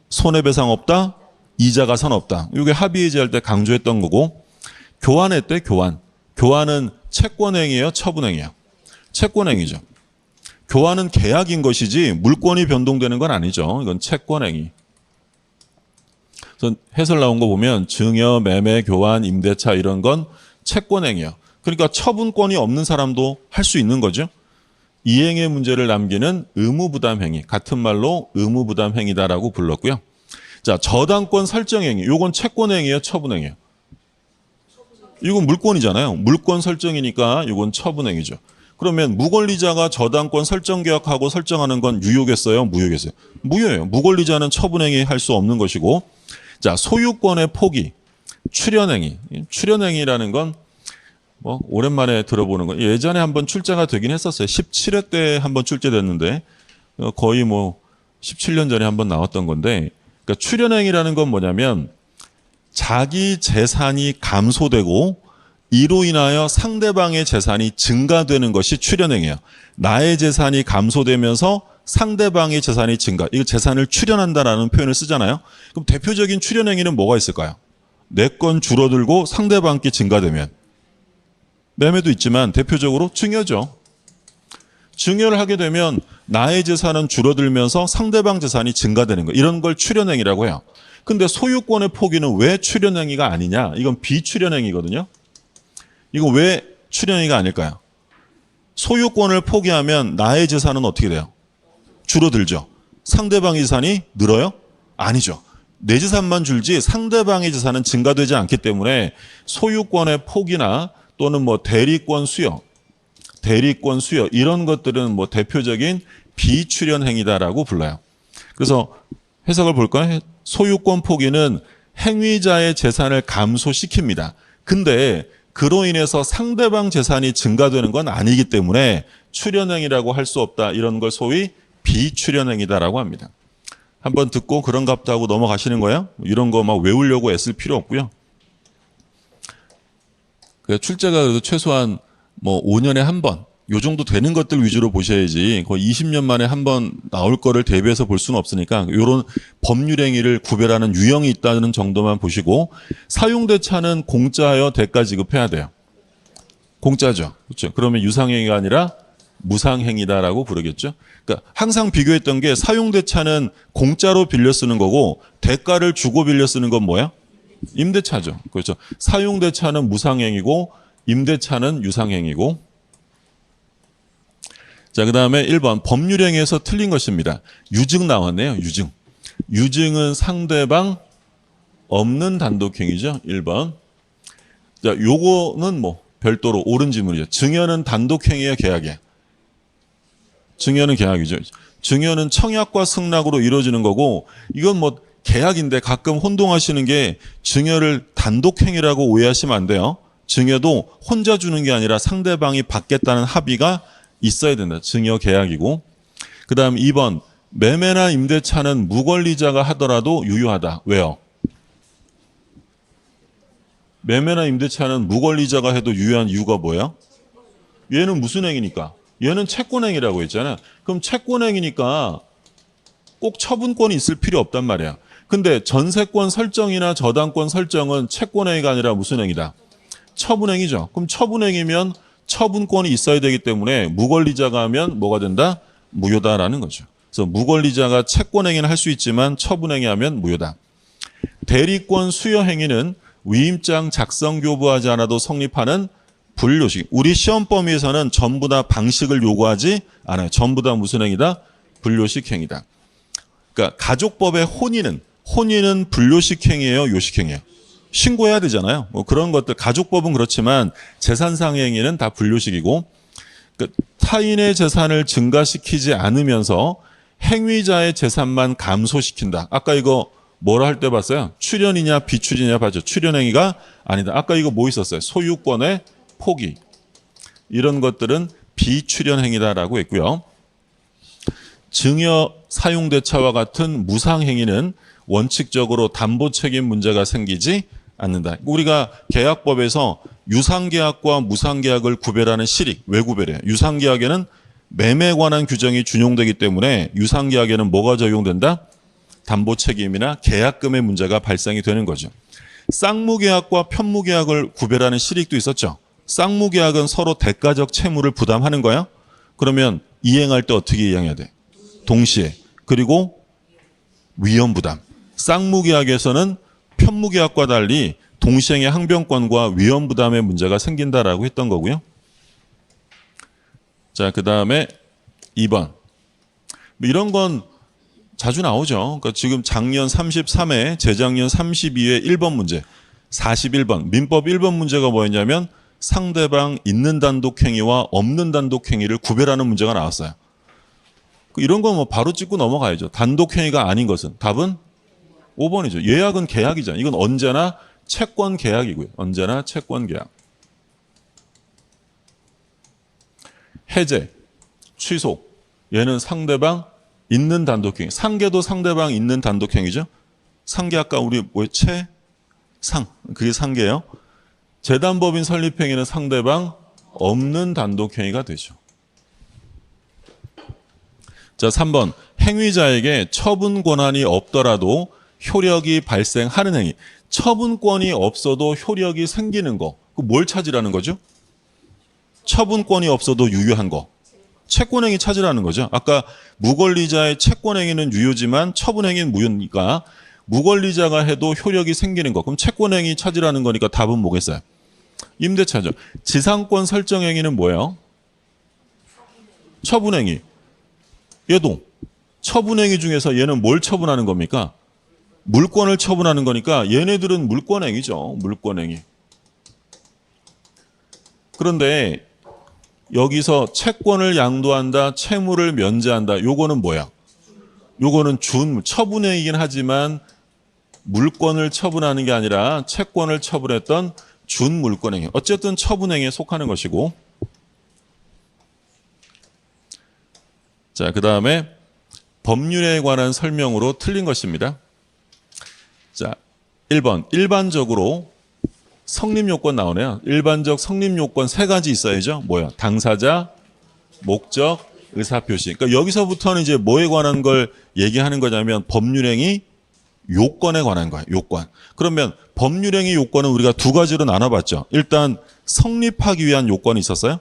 손해배상 없다. 이자가 선 없다. 이게 합의해제할 때 강조했던 거고. 교환했대. 교환. 교환은 채권행위예요? 처분행위예요? 채권행위죠. 교환은 계약인 것이지 물권이 변동되는 건 아니죠. 이건 채권행위. 그래서 해설 나온 거 보면 증여, 매매, 교환, 임대차 이런 건 채권행위예요. 그러니까 처분권이 없는 사람도 할 수 있는 거죠. 이행의 문제를 남기는 의무부담행위. 같은 말로 의무부담행위다라고 불렀고요. 자, 저당권 설정행위. 요건 채권행위예요? 처분행위예요? 이건 물권이잖아요. 물권 설정이니까 이건 처분행위죠. 그러면 무권리자가 저당권 설정 계약하고 설정하는 건 유효겠어요? 무효겠어요? 무효예요. 무권리자는 처분행위 할 수 없는 것이고. 자, 소유권의 포기, 출연행위. 출연행위라는 건 뭐 오랜만에 들어보는 거. 예전에 한번 출제가 되긴 했었어요. 17회 때 한번 출제됐는데 거의 뭐 17년 전에 한번 나왔던 건데, 그러니까 출연행위라는 건 뭐냐면 자기 재산이 감소되고 이로 인하여 상대방의 재산이 증가되는 것이 출연행위예요. 나의 재산이 감소되면서 상대방의 재산이 증가. 이거 재산을 출연한다라는 표현을 쓰잖아요. 그럼 대표적인 출연행위는 뭐가 있을까요? 내 건 줄어들고 상대방 게 증가되면. 매매도 있지만 대표적으로 증여죠. 증여를 하게 되면 나의 재산은 줄어들면서 상대방 재산이 증가되는 거. 이런 걸 출연행위라고 해요. 근데 소유권의 포기는 왜 출연행위가 아니냐? 이건 비출연행위거든요. 이거 왜 출연행위가 아닐까요? 소유권을 포기하면 나의 재산은 어떻게 돼요? 줄어들죠. 상대방의 재산이 늘어요? 아니죠. 내 재산만 줄지 상대방의 재산은 증가되지 않기 때문에 소유권의 포기나 또는 뭐 대리권 수여 이런 것들은 뭐 대표적인 비출연행위다라고 불러요. 그래서 해석을 볼까요? 소유권 포기는 행위자의 재산을 감소시킵니다. 근데 그로 인해서 상대방 재산이 증가되는 건 아니기 때문에 출연행위라고 할 수 없다. 이런 걸 소위 비출연행위다라고 합니다. 한번 듣고 그런갑다 하고 넘어가시는 거예요. 이런 거 막 외우려고 애쓸 필요 없고요. 출제가 그래도 최소한 뭐 5년에 한 번, 요 정도 되는 것들 위주로 보셔야지 거의 20년 만에 한 번 나올 거를 대비해서 볼 수는 없으니까 이런 법률행위를 구별하는 유형이 있다는 정도만 보시고, 사용대차는 공짜여 대가 지급해야 돼요. 공짜죠. 그렇죠. 그러면 유상행위가 아니라 무상행위다라고 부르겠죠. 그러니까 항상 비교했던 게 사용대차는 공짜로 빌려 쓰는 거고 대가를 주고 빌려 쓰는 건 뭐야? 임대차죠. 그렇죠. 사용대차는 무상행위고 임대차는 유상행위고. 자, 그 다음에 1번 법률행위에서 틀린 것입니다. 유증 나왔네요. 유증. 유증은 상대방 없는 단독행위죠. 1번. 자, 요거는 뭐 별도로 옳은 질문이죠. 증여는 단독행위야, 계약이야? 증여는 계약이죠. 증여는 청약과 승낙으로 이루어지는 거고, 이건 뭐 계약인데 가끔 혼동하시는 게 증여를 단독행위라고 오해하시면 안 돼요. 증여도 혼자 주는 게 아니라 상대방이 받겠다는 합의가 있어야 된다. 증여 계약이고. 그 다음 2번 매매나 임대차는 무권리자가 하더라도 유효하다. 왜요? 매매나 임대차는 무권리자가 해도 유효한 이유가 뭐예요? 얘는 무슨 행위니까? 얘는 채권행위라고 했잖아요. 그럼 채권행위니까 꼭 처분권이 있을 필요 없단 말이야. 근데 전세권 설정이나 저당권 설정은 채권행위가 아니라 무슨 행위다? 처분행위죠. 그럼 처분행위면 처분권이 있어야 되기 때문에 무권리자가 하면 뭐가 된다? 무효다라는 거죠. 그래서 무권리자가 채권행위는 할 수 있지만 처분행위하면 무효다. 대리권 수여행위는 위임장 작성 교부하지 않아도 성립하는 분료식. 우리 시험 범위에서는 전부 다 방식을 요구하지 않아요. 전부 다 무슨 행위다? 분료식 행위다. 그러니까 가족법의 혼인은 분료식 행위예요, 요식 행위예요? 신고해야 되잖아요. 뭐 그런 것들 가족법은 그렇지만 재산상의 행위는 다 분료식이고, 그러니까 타인의 재산을 증가시키지 않으면서 행위자의 재산만 감소시킨다. 아까 이거 뭐라 할 때 봤어요? 출연이냐 비출이냐 봤죠. 출연행위가 아니다. 아까 이거 뭐 있었어요? 소유권의 포기. 이런 것들은 비출연행위다라고 했고요. 증여 사용대차와 같은 무상행위는 원칙적으로 담보책임 문제가 생기지 않는다. 우리가 계약법에서 유상계약과 무상계약을 구별하는 실익, 왜 구별해요? 유상계약에는 매매에 관한 규정이 준용되기 때문에 유상계약에는 뭐가 적용된다? 담보책임이나 계약금의 문제가 발생이 되는 거죠. 쌍무계약과 편무계약을 구별하는 실익도 있었죠. 쌍무계약은 서로 대가적 채무를 부담하는 거야. 그러면 이행할 때 어떻게 이행해야 돼? 동시에. 그리고 위험부담. 쌍무계약에서는 편무계약과 달리 동시행의 항변권과 위험부담의 문제가 생긴다라고 했던 거고요. 자, 그 다음에 2번. 이런 건 자주 나오죠. 그러니까 지금 작년 33회, 재작년 32회 1번 문제, 41번. 민법 1번 문제가 뭐였냐면 상대방 있는 단독행위와 없는 단독행위를 구별하는 문제가 나왔어요. 이런 건 뭐 바로 찍고 넘어가야죠. 단독행위가 아닌 것은 답은 5번이죠. 예약은 계약이잖아요. 이건 언제나 채권 계약이고요. 언제나 채권 계약. 해제, 취소. 얘는 상대방 있는 단독행위. 상계도 상대방 있는 단독행위죠. 상계 아까 우리 상. 그게 상계예요. 재단법인 설립행위는 상대방 없는 단독행위가 되죠. 자, 3번. 행위자에게 처분 권한이 없더라도 효력이 발생하는 행위. 처분권이 없어도 효력이 생기는 거. 뭘 찾으라는 거죠? 처분권이 없어도 유효한 거. 채권행위 찾으라는 거죠. 아까 무권리자의 채권행위는 유효지만 처분행위는 무효니까 무권리자가 해도 효력이 생기는 거. 그럼 채권행위 찾으라는 거니까 답은 뭐겠어요? 임대차죠. 지상권 설정행위는 뭐예요? 처분행위. 얘도 처분행위 중에서 얘는 뭘 처분하는 겁니까? 물권을 처분하는 거니까 얘네들은 물권행위죠. 물권행위. 그런데 여기서 채권을 양도한다, 채무를 면제한다. 요거는 뭐야? 요거는 처분행위이긴 하지만 물권을 처분하는 게 아니라 채권을 처분했던 준물권행위. 어쨌든 처분행위에 속하는 것이고. 자, 그 다음에 법률에 관한 설명으로 틀린 것입니다. 자, 1번. 일반적으로 성립요건 나오네요. 일반적 성립요건 3가지 있어야죠. 뭐야? 당사자, 목적, 의사표시. 그러니까 여기서부터는 이제 뭐에 관한 걸 얘기하는 거냐면 법률행위 요건에 관한 거예요. 요건. 그러면 법률행위 요건은 우리가 2가지로 나눠봤죠. 일단 성립하기 위한 요건이 있었어요.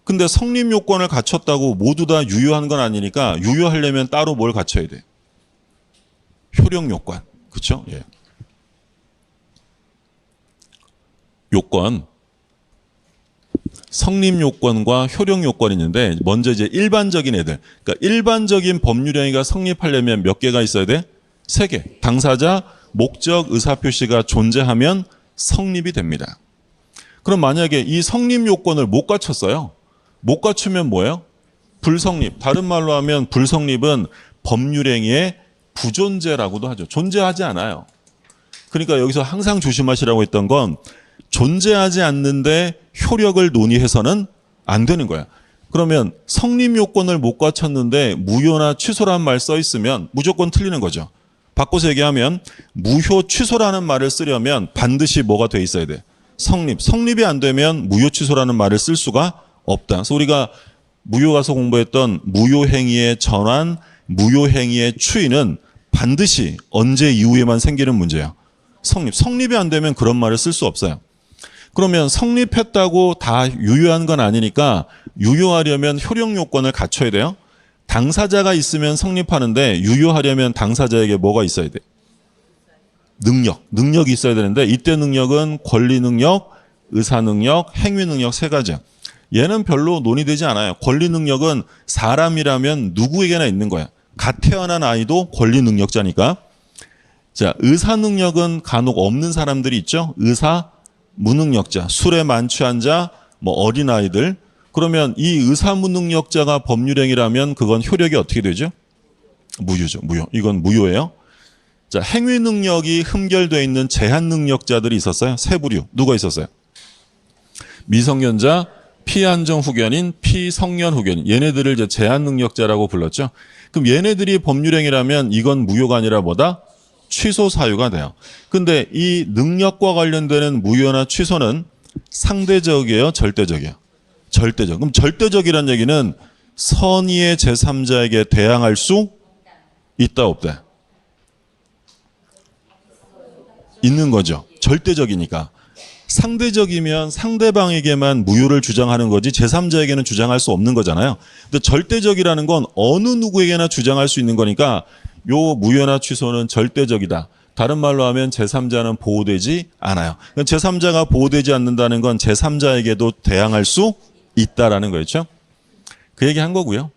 근데 성립 요건을 갖췄다고 모두 다 유효한 건 아니니까 유효하려면 따로 뭘 갖춰야 돼? 효력 요건. 그렇죠? 예. 요건. 성립 요건과 효력 요건이 있는데 먼저 이제 일반적인 애들. 그러니까 일반적인 법률행위가 성립하려면 몇 개가 있어야 돼? 3개. 당사자, 목적, 의사표시가 존재하면 성립이 됩니다. 그럼 만약에 이 성립 요건을 못 갖췄어요. 못 갖추면 뭐예요? 불성립. 다른 말로 하면 불성립은 법률행위의 부존재라고도 하죠. 존재하지 않아요. 그러니까 여기서 항상 조심하시라고 했던 건 존재하지 않는데 효력을 논의해서는 안 되는 거야. 그러면 성립 요건을 못 갖췄는데 무효나 취소라는 말 써 있으면 무조건 틀리는 거죠. 바꿔서 얘기하면 무효 취소라는 말을 쓰려면 반드시 뭐가 돼 있어야 돼? 성립. 성립이 안 되면 무효 취소라는 말을 쓸 수가 없다. 그래서 우리가 무효 가서 공부했던 무효행위의 전환, 무효행위의 추이는 반드시 언제 이후에만 생기는 문제예요. 성립. 성립이 안 되면 그런 말을 쓸 수 없어요. 그러면 성립했다고 다 유효한 건 아니니까 유효하려면 효력 요건을 갖춰야 돼요. 당사자가 있으면 성립하는데 유효하려면 당사자에게 뭐가 있어야 돼? 능력. 능력이 있어야 되는데 이때 능력은 권리 능력, 의사 능력, 행위 능력 3가지야. 얘는 별로 논의되지 않아요. 권리 능력은 사람이라면 누구에게나 있는 거야. 갓 태어난 아이도 권리 능력자니까. 자, 의사 능력은 간혹 없는 사람들이 있죠. 의사 무능력자, 술에 만취한 자, 뭐 어린아이들. 그러면 이 의사 무능력자가 법률행위라면 그건 효력이 어떻게 되죠? 무효죠. 무효. 이건 무효예요. 자, 행위 능력이 흠결되어 있는 제한 능력자들이 있었어요. 3부류. 누가 있었어요? 미성년자, 피안정 후견인, 피성년 후견인. 얘네들을 이제 제한 능력자라고 불렀죠. 그럼 얘네들이 법률행위라면 이건 무효가 아니라 뭐다? 취소 사유가 돼요. 근데 이 능력과 관련되는 무효나 취소는 상대적이에요, 절대적이에요? 절대적. 그럼 절대적이란 얘기는 선의의 제3자에게 대항할 수 있다, 없다? 있는 거죠. 절대적이니까. 상대적이면 상대방에게만 무효를 주장하는 거지 제3자에게는 주장할 수 없는 거잖아요. 근데 절대적이라는 건 어느 누구에게나 주장할 수 있는 거니까 요 무효나 취소는 절대적이다. 다른 말로 하면 제3자는 보호되지 않아요. 제3자가 보호되지 않는다는 건 제3자에게도 대항할 수 있다라는 거였죠. 그 얘기 한 거고요.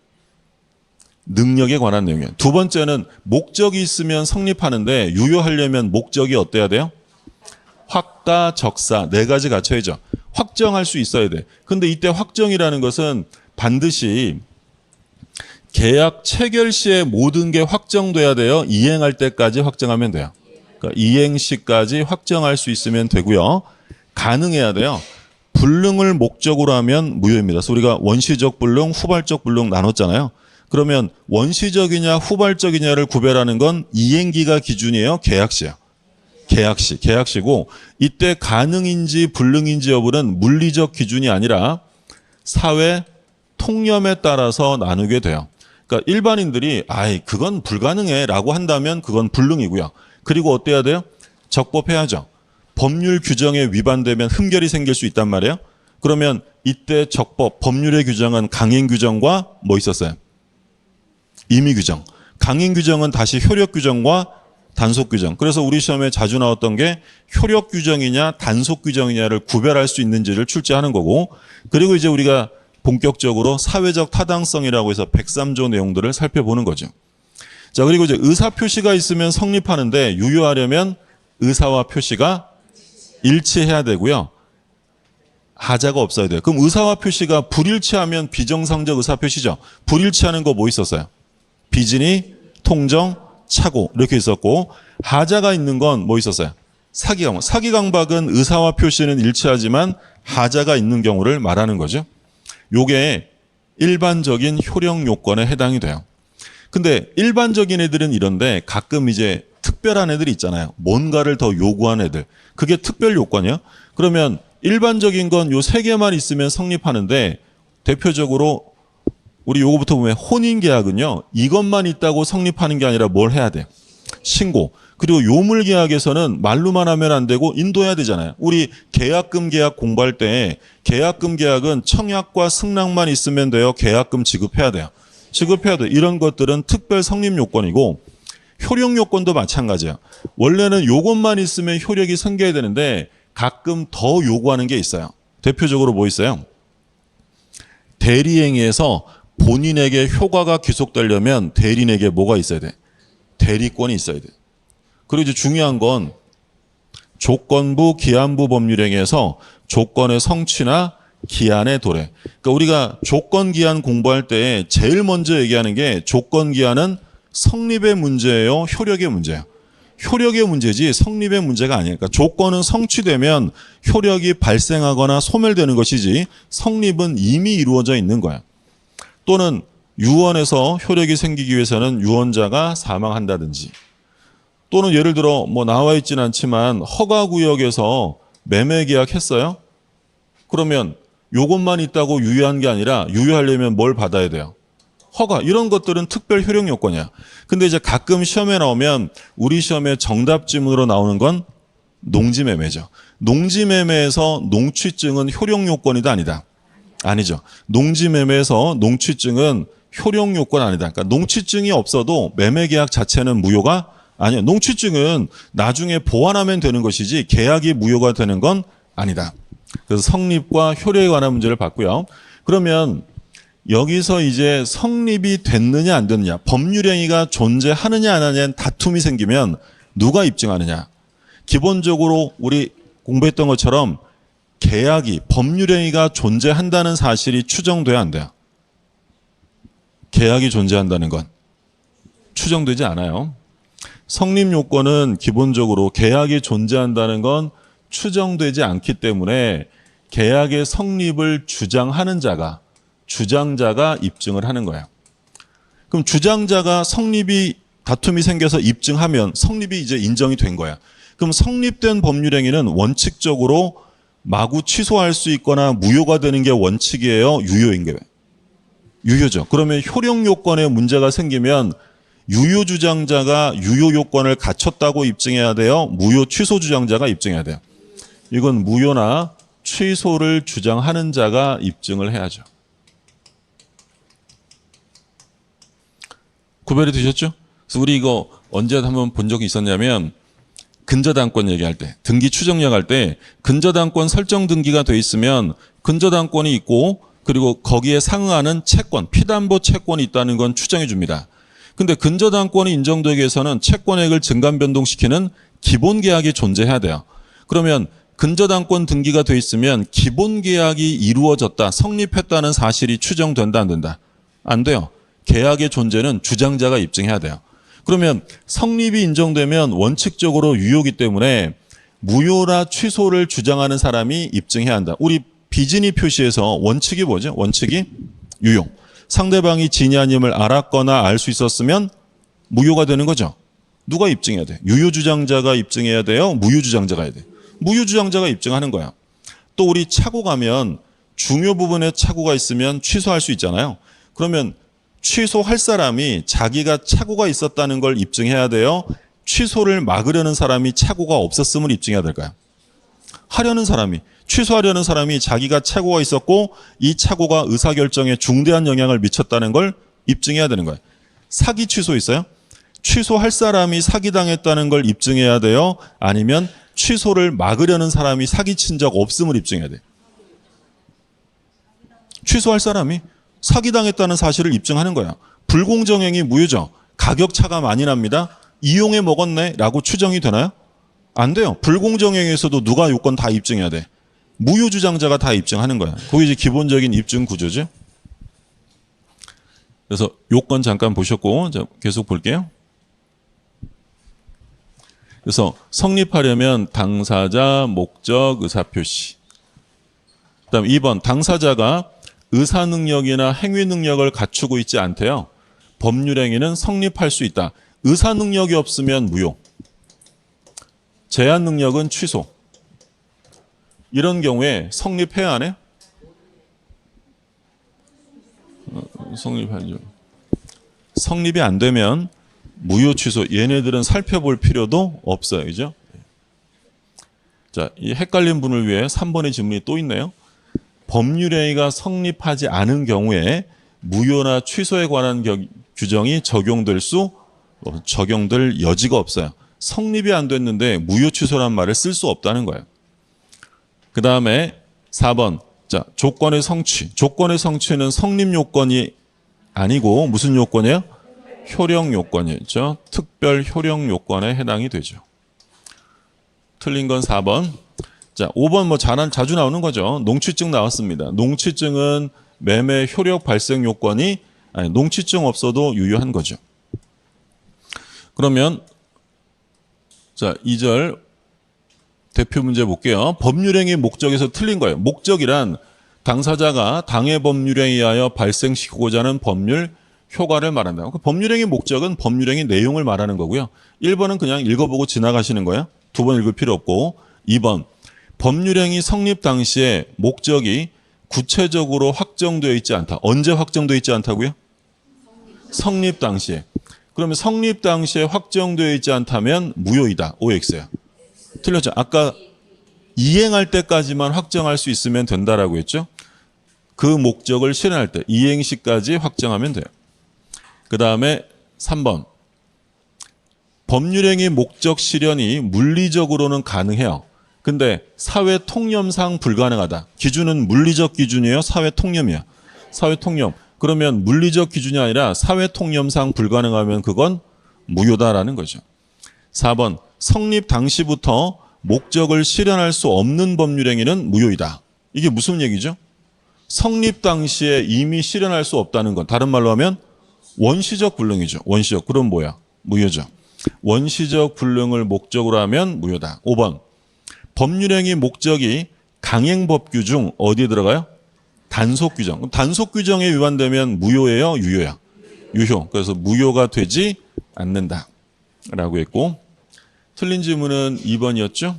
능력에 관한 내용이에요. 두 번째는 목적이 있으면 성립하는데 유효하려면 목적이 어때야 돼요? 확가, 적사 4가지 갖춰야죠. 확정할 수 있어야 돼. 근데 이때 확정이라는 것은 반드시 계약 체결 시에 모든 게 확정돼야 돼요. 이행할 때까지 확정하면 돼요. 그러니까 이행 시까지 확정할 수 있으면 되고요. 가능해야 돼요. 불능을 목적으로 하면 무효입니다. 그래서 우리가 원시적 불능, 후발적 불능 나눴잖아요. 그러면 원시적이냐 후발적이냐를 구별하는 건 이행기가 기준이에요. 계약시요. 계약시고 이때 가능인지 불능인지 여부는 물리적 기준이 아니라 사회 통념에 따라서 나누게 돼요. 그러니까 일반인들이 그건 불가능해라고 한다면 그건 불능이고요. 그리고 어때야 돼요? 적법해야죠. 법률 규정에 위반되면 흠결이 생길 수 있단 말이에요. 그러면 이때 적법, 법률의 규정은 강행 규정과 뭐 있었어요? 임의 규정. 강행 규정은 다시 효력 규정과 단속 규정. 그래서 우리 시험에 자주 나왔던 게 효력 규정이냐 단속 규정이냐를 구별할 수 있는지를 출제하는 거고, 그리고 이제 우리가 본격적으로 사회적 타당성이라고 해서 103조 내용들을 살펴보는 거죠. 자, 그리고 이제 의사 표시가 있으면 성립하는데 유효하려면 의사와 표시가 일치해야 되고요. 하자가 없어야 돼요. 그럼 의사와 표시가 불일치하면 비정상적 의사 표시죠. 불일치하는 거 뭐 있었어요? 비진이, 통정, 착오 이렇게 있었고, 하자가 있는 건 뭐 있었어요? 사기강박. 사기강박은 의사와 표시는 일치하지만 하자가 있는 경우를 말하는 거죠. 요게 일반적인 효력 요건에 해당이 돼요. 근데 일반적인 애들은 이런데 가끔 이제 특별한 애들이 있잖아요. 뭔가를 더 요구한 애들. 그게 특별 요건이에요. 그러면 일반적인 건 요 3개만 있으면 성립하는데, 대표적으로 우리 요거부터 보면 혼인계약은요, 이것만 있다고 성립하는 게 아니라 뭘 해야 돼요? 신고. 그리고 요물계약에서는 말로만 하면 안 되고 인도해야 되잖아요. 우리 계약금 계약 공부할 때 계약금 계약은 청약과 승낙만 있으면 돼요. 계약금 지급해야 돼요. 지급해야 돼요. 이런 것들은 특별 성립 요건이고, 효력 요건도 마찬가지예요. 원래는 요것만 있으면 효력이 생겨야 되는데 가끔 더 요구하는 게 있어요. 대표적으로 뭐 있어요? 대리행위에서 본인에게 효과가 귀속되려면 대리인에게 뭐가 있어야 돼? 대리권이 있어야 돼. 그리고 이제 중요한 건 조건부, 기한부 법률행위에서 조건의 성취나 기한의 도래. 그러니까 우리가 조건 기한 공부할 때 제일 먼저 얘기하는 게 조건 기한은 성립의 문제예요, 효력의 문제예요. 효력의 문제지 성립의 문제가 아니에요. 그러니까 조건은 성취되면 효력이 발생하거나 소멸되는 것이지 성립은 이미 이루어져 있는 거야. 또는 유언에서 효력이 생기기 위해서는 유언자가 사망한다든지, 또는 예를 들어 뭐 나와 있지는 않지만 허가구역에서 매매 계약했어요? 그러면 요것만 있다고 유효한 게 아니라 유효하려면 뭘 받아야 돼요? 허가. 이런 것들은 특별 효력 요건이야. 근데 이제 가끔 시험에 나오면 우리 시험에 정답 지문으로 나오는 건 농지매매죠. 농지매매에서 농취증은 효력 요건이다 아니다? 아니죠. 농지매매에서 농취증은 효력 요건 아니다. 그러니까 농취증이 없어도 매매 계약 자체는 무효가 아니야. 농취증은 나중에 보완하면 되는 것이지 계약이 무효가 되는 건 아니다. 그래서 성립과 효력에 관한 문제를 봤고요. 그러면 여기서 이제 성립이 됐느냐 안 됐느냐, 법률행위가 존재하느냐 안 하느냐는 다툼이 생기면 누가 입증하느냐. 기본적으로 우리 공부했던 것처럼 계약이, 법률행위가 존재한다는 사실이 추정돼야 안 돼요. 계약이 존재한다는 건 추정되지 않아요. 성립요건은 기본적으로 계약이 존재한다는 건 추정되지 않기 때문에 계약의 성립을 주장하는 자가, 주장자가 입증을 하는 거예요. 그럼 주장자가 성립이, 다툼이 생겨서 입증하면 성립이 이제 인정이 된 거야. 그럼 성립된 법률행위는 원칙적으로 마구 취소할 수 있거나 무효가 되는 게 원칙이에요, 유효인 게? 유효죠. 그러면 효력 요건에 문제가 생기면 유효 주장자가 유효 요건을 갖췄다고 입증해야 돼요, 무효 취소 주장자가 입증해야 돼요? 이건 무효나 취소를 주장하는 자가 입증을 해야죠. 구별이 되셨죠? 그래서 우리 이거 언제 한번 본 적이 있었냐면, 근저당권 얘기할 때, 등기 추정력 할 때 근저당권 설정 등기가 돼 있으면 근저당권이 있고, 그리고 거기에 상응하는 채권, 피담보 채권이 있다는 건 추정해 줍니다. 근데 근저당권이 인정되기 위해서는 채권액을 증감 변동시키는 기본 계약이 존재해야 돼요. 그러면 근저당권 등기가 돼 있으면 기본 계약이 이루어졌다, 성립했다는 사실이 추정된다 안 된다? 안 돼요. 계약의 존재는 주장자가 입증해야 돼요. 그러면 성립이 인정되면 원칙적으로 유효이기 때문에 무효나 취소를 주장하는 사람이 입증해야 한다. 우리 비진이 표시에서 원칙이 뭐죠? 원칙이 유효. 상대방이 진이 아님을 알았거나 알 수 있었으면 무효가 되는 거죠. 누가 입증해야 돼? 유효 주장자가 입증해야 돼요? 무효 주장자가 해야 돼? 무효 주장자가 입증하는 거야. 또 우리 차고 가면 중요 부분에 착오가 있으면 취소할 수 있잖아요. 그러면 취소할 사람이 자기가 착오가 있었다는 걸 입증해야 돼요? 취소를 막으려는 사람이 착오가 없었음을 입증해야 될까요? 하려는 사람이, 취소하려는 사람이 자기가 착오가 있었고 이 착오가 의사결정에 중대한 영향을 미쳤다는 걸 입증해야 되는 거예요. 사기 취소 있어요? 취소할 사람이 사기당했다는 걸 입증해야 돼요? 아니면 취소를 막으려는 사람이 사기친 적 없음을 입증해야 돼요? 취소할 사람이 사기당했다는 사실을 입증하는 거야. 불공정행위 무효죠. 가격 차가 많이 납니다. 이용해 먹었네 라고 추정이 되나요? 안 돼요. 불공정행위에서도 누가 요건 다 입증해야 돼? 무효 주장자가 다 입증하는 거야. 그게 이제 기본적인 입증 구조죠. 그래서 요건 잠깐 보셨고, 자, 계속 볼게요. 그래서 성립하려면 당사자, 목적, 의사표시. 그다음 2번, 당사자가 의사 능력이나 행위 능력을 갖추고 있지 않대요. 법률행위는 성립할 수 있다. 의사 능력이 없으면 무효. 제한 능력은 취소. 이런 경우에 성립해야 하네요? 성립하죠. 성립이 안 되면 무효 취소. 얘네들은 살펴볼 필요도 없어요. 그죠? 자, 이 헷갈린 분을 위해 3번의 질문이 또 있네요. 법률행위가 성립하지 않은 경우에 무효나 취소에 관한 규정이 적용될 여지가 없어요. 성립이 안 됐는데 무효 취소란 말을 쓸 수 없다는 거예요. 그 다음에 4번. 자, 조건의 성취. 조건의 성취는 성립 요건이 아니고 무슨 요건이에요? 효력 요건이죠. 특별 효력 요건에 해당이 되죠. 틀린 건 4번. 자, 5번 뭐 자주 나오는 거죠. 농취증 나왔습니다. 농취증은 매매 효력 발생 요건이 농취증 없어도 유효한 거죠. 그러면 자, 2절 대표 문제 볼게요. 법률행위 목적에서 틀린 거예요. 목적이란 당사자가 당해 법률에 의하여 발생시키고자 하는 법률 효과를 말한다. 법률행위 목적은 법률행위 내용을 말하는 거고요. 1번은 그냥 읽어보고 지나가시는 거예요. 2번 읽을 필요 없고. 2번 법률행위 성립 당시에 목적이 구체적으로 확정되어 있지 않다. 언제 확정되어 있지 않다고요? 성립 당시에. 그러면 성립 당시에 확정되어 있지 않다면 무효이다. OX야. 틀렸죠? 아까 이행할 때까지만 확정할 수 있으면 된다라고 했죠? 그 목적을 실현할 때 이행시까지 확정하면 돼요. 그 다음에 3번. 법률행위 목적 실현이 물리적으로는 가능해요. 근데 사회 통념상 불가능하다. 기준은 물리적 기준이에요? 사회 통념이야? 사회 통념. 그러면 물리적 기준이 아니라 사회 통념상 불가능하면 그건 무효다라는 거죠. 4번. 성립 당시부터 목적을 실현할 수 없는 법률행위는 무효이다. 이게 무슨 얘기죠? 성립 당시에 이미 실현할 수 없다는 건 다른 말로 하면 원시적 불능이죠. 원시적. 그럼 뭐야? 무효죠. 원시적 불능을 목적으로 하면 무효다. 5번. 법률행위 목적이 강행법규 중 어디에 들어가요? 단속 규정. 그럼 단속 규정에 위반되면 무효예요? 유효야? 유효. 그래서 무효가 되지 않는다. 라고 했고 틀린 질문은 2번이었죠.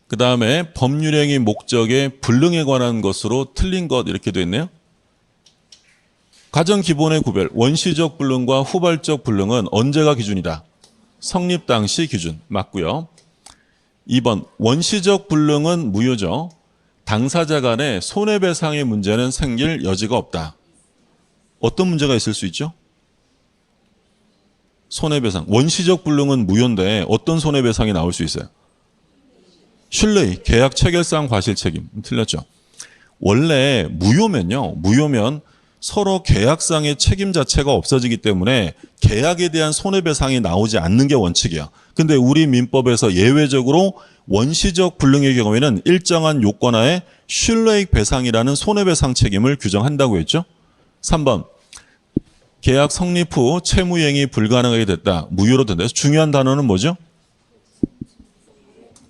그 다음에 법률행위 목적의 불능에 관한 것으로 틀린 것 이렇게 돼 있네요. 가장 기본의 구별, 원시적 불능과 후발적 불능은 언제가 기준이다? 성립 당시 기준 맞고요. 2번, 원시적 불능은 무효죠. 당사자 간의 손해배상의 문제는 생길 여지가 없다. 어떤 문제가 있을 수 있죠? 손해배상. 원시적 불능은 무효인데 어떤 손해배상이 나올 수 있어요? 신뢰의, 계약 체결상 과실책임. 틀렸죠. 원래 무효면 서로 계약상의 책임 자체가 없어지기 때문에 계약에 대한 손해배상이 나오지 않는 게 원칙이야. 근데 우리 민법에서 예외적으로 원시적 불능의 경우에는 일정한 요건하에 신뢰익 배상이라는 손해배상 책임을 규정한다고 했죠. 3번. 계약 성립 후 채무이행이 불가능하게 됐다. 무효로 된다. 그래서 중요한 단어는 뭐죠?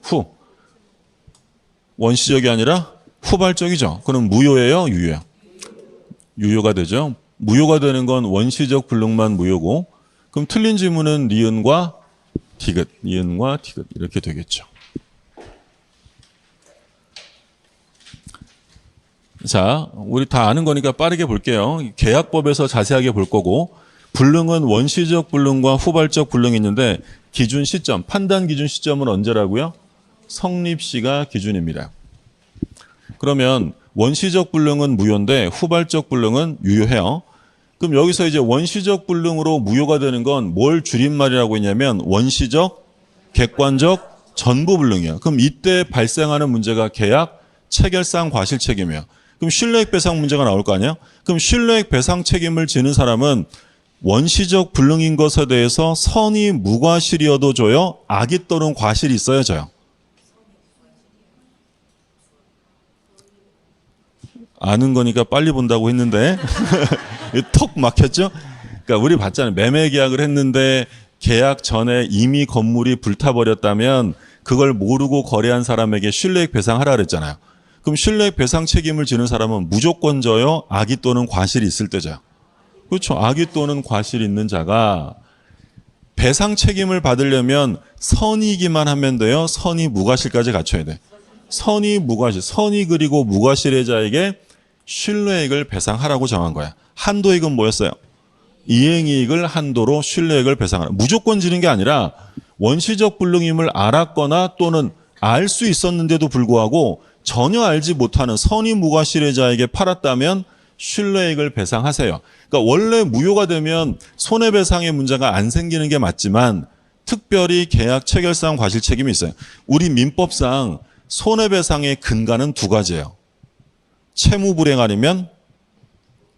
후. 원시적이 아니라 후발적이죠. 그럼 무효예요? 유효예요? 유효가 되죠. 무효가 되는 건 원시적 불능만 무효고 그럼 틀린 질문은 니은과 디귿, 니은과 디귿 이렇게 되겠죠. 자, 우리 다 아는 거니까 빠르게 볼게요. 계약법에서 자세하게 볼 거고 불능은 원시적 불능과 후발적 불능이 있는데 기준 시점, 판단 기준 시점은 언제라고요? 성립시가 기준입니다. 그러면 원시적 불능은 무효인데 후발적 불능은 유효해요. 그럼 여기서 이제 원시적 불능으로 무효가 되는 건 뭘 줄임말이라고 했냐면 원시적, 객관적, 전부 불능이야. 그럼 이때 발생하는 문제가 계약, 체결상 과실 책임이야. 그럼 신뢰액 배상 문제가 나올 거 아니야? 그럼 신뢰액 배상 책임을 지는 사람은 원시적 불능인 것에 대해서 선이 무과실이어도 줘요? 악의 또는 과실이 있어야 져요? 아는 거니까 빨리 본다고 했는데 턱 막혔죠? 그러니까 우리 봤잖아요. 매매 계약을 했는데 계약 전에 이미 건물이 불타버렸다면 그걸 모르고 거래한 사람에게 신뢰액 배상하라 그랬잖아요. 그럼 신뢰액 배상 책임을 지는 사람은 무조건 져요? 악의 또는 과실이 있을 때죠. 그렇죠. 악의 또는 과실이 있는 자가 배상 책임을 받으려면 선이기만 하면 돼요? 선이 무과실까지 갖춰야 돼. 선이 무과실, 선이 그리고 무과실의 자에게 신뢰액을 배상하라고 정한 거야. 한도액은 뭐였어요? 이행이익을 한도로 신뢰액을 배상하라. 무조건 지는 게 아니라 원시적 불능임을 알았거나 또는 알 수 있었는데도 불구하고 전혀 알지 못하는 선이 무과실의 자에게 팔았다면 신뢰액을 배상하세요. 그러니까 원래 무효가 되면 손해배상의 문제가 안 생기는 게 맞지만 특별히 계약 체결상 과실 책임이 있어요. 우리 민법상 손해배상의 근간은 두 가지예요. 채무불이행 아니면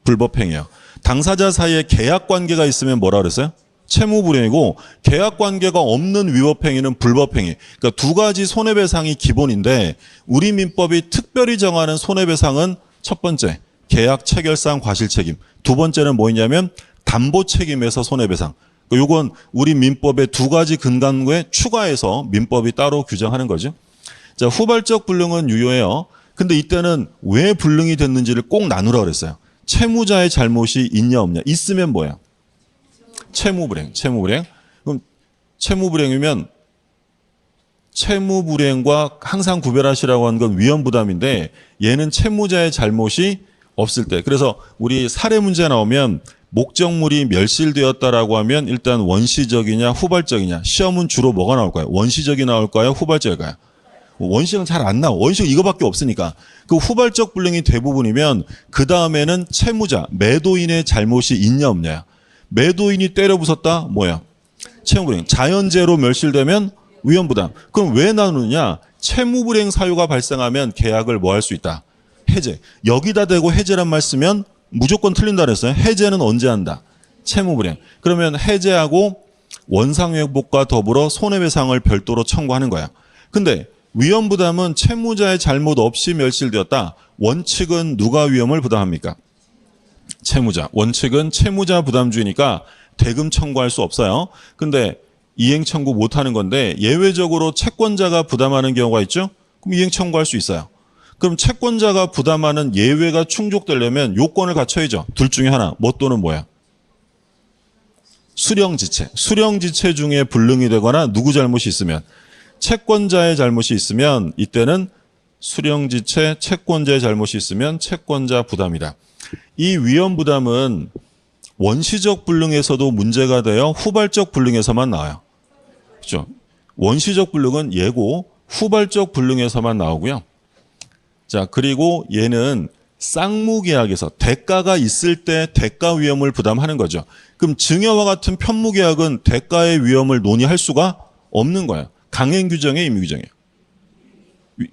불법행위예요. 당사자 사이에 계약관계가 있으면 뭐라 그랬어요? 채무불이행이고 계약관계가 없는 위법행위는 불법행위. 그러니까 두 가지 손해배상이 기본인데 우리 민법이 특별히 정하는 손해배상은 첫 번째 계약 체결상 과실책임, 두 번째는 뭐냐면 담보책임에서 손해배상. 요건 우리 민법의 두 가지 근간에 추가해서 민법이 따로 규정하는 거죠. 자, 후발적 불능은 유효해요. 근데 이때는 왜 불능이 됐는지를 꼭 나누라 그랬어요. 채무자의 잘못이 있냐 없냐. 있으면 뭐야? 채무불이행. 그럼 채무불이행이면 채무불이행과 항상 구별하시라고 하는 건 위험부담인데 얘는 채무자의 잘못이 없을 때. 그래서 우리 사례 문제 나오면 목적물이 멸실되었다라고 하면 일단 원시적이냐 후발적이냐. 시험은 주로 뭐가 나올까요? 원시적이 나올까요? 후발적일까요? 원시적은 잘 안 나와. 원시적 이거밖에 없으니까. 그 후발적 불능이 대부분이면 그 다음에는 채무자, 매도인의 잘못이 있냐 없냐야. 매도인이 때려 부쉈다? 뭐야? 채무불이행. 자연재해로 멸실되면 위험부담. 그럼 왜 나누느냐? 채무불이행 사유가 발생하면 계약을 뭐 할 수 있다? 해제. 여기다 대고 해제란 말 쓰면 무조건 틀린다 그랬어요. 해제는 언제 한다? 채무불이행. 그러면 해제하고 원상회복과 더불어 손해배상을 별도로 청구하는 거야. 근데 위험부담은 채무자의 잘못 없이 멸실되었다. 원칙은 누가 위험을 부담합니까? 채무자. 원칙은 채무자 부담주의니까 대금 청구할 수 없어요. 근데 이행 청구 못하는 건데 예외적으로 채권자가 부담하는 경우가 있죠? 그럼 이행 청구할 수 있어요. 그럼 채권자가 부담하는 예외가 충족되려면 요건을 갖춰야죠. 둘 중에 하나. 뭐 또는 뭐야? 수령지체. 수령지체 중에 불능이 되거나 누구 잘못이 있으면 채권자의 잘못이 있으면 이때는 수령지체 채권자의 잘못이 있으면 채권자 부담이다. 이 위험부담은 원시적 불능에서도 문제가 되어 후발적 불능에서만 나와요. 그렇죠? 원시적 불능은 예고, 후발적 불능에서만 나오고요. 자, 그리고 얘는 쌍무계약에서 대가가 있을 때 대가 위험을 부담하는 거죠. 그럼 증여와 같은 편무계약은 대가의 위험을 논의할 수가 없는 거예요. 강행 규정이에요, 임의 규정이에요.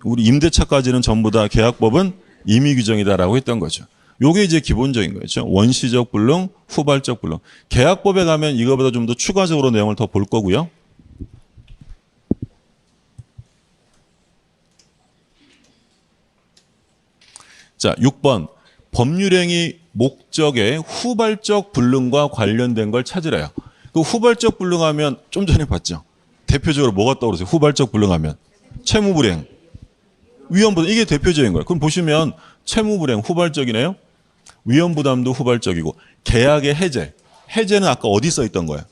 우리 임대차까지는 전부 다 계약법은 임의 규정이다라고 했던 거죠. 요게 이제 기본적인 거죠. 원시적 불능, 후발적 불능. 계약법에 가면 이거보다 좀 더 추가적으로 내용을 더 볼 거고요. 자, 6번. 법률행위 목적의 후발적 불능과 관련된 걸 찾으래요. 그 후발적 불능하면 좀 전에 봤죠. 대표적으로 뭐가 떠오르세요? 후발적 불능하면 채무불이행, 위험부담. 이게 대표적인 거예요. 그럼 보시면 채무불이행 후발적이네요. 위험부담도 후발적이고 계약의 해제. 해제는 아까 어디 써 있던 거예요?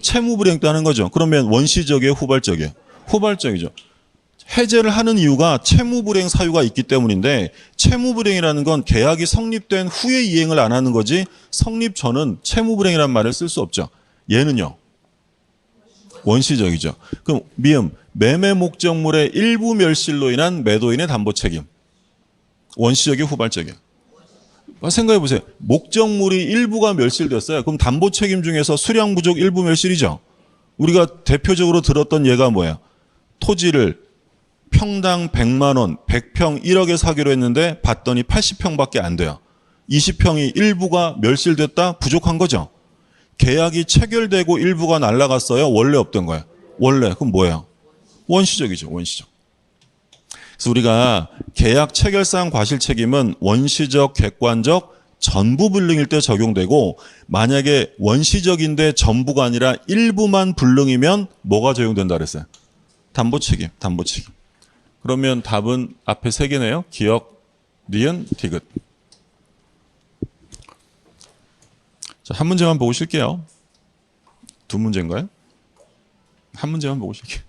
채무불이행 때 하는 거죠. 그러면 원시적이에요? 후발적이에요? 후발적이죠. 해제를 하는 이유가 채무불이행 사유가 있기 때문인데 채무불이행이라는 건 계약이 성립된 후에 이행을 안 하는 거지 성립 전은 채무불이행이라는 말을 쓸 수 없죠. 얘는요. 원시적이죠. 그럼 미음 매매 목적물의 일부 멸실로 인한 매도인의 담보 책임. 원시적이 후발적이에요. 생각해 보세요. 목적물이 일부가 멸실됐어요. 그럼 담보 책임 중에서 수량 부족 일부 멸실이죠. 우리가 대표적으로 들었던 예가 뭐예요? 토지를 평당 100만 원, 100평 1억에 사기로 했는데 봤더니 80평밖에 안 돼요. 20평이 일부가 멸실됐다? 부족한 거죠. 계약이 체결되고 일부가 날아갔어요? 원래 없던 거예요? 원래. 그럼 뭐예요? 원시적이죠. 원시적. 그래서 우리가 계약 체결상 과실 책임은 원시적, 객관적, 전부 불능일 때 적용되고 만약에 원시적인데 전부가 아니라 일부만 불능이면 뭐가 적용된다 그랬어요? 담보 책임, 담보 책임. 그러면 답은 앞에 세 개네요. 기역, 니은, 디귿. 자, 한 문제만 보고 쉴게요. 두 문제인가요? 한 문제만 보고 쉴게요.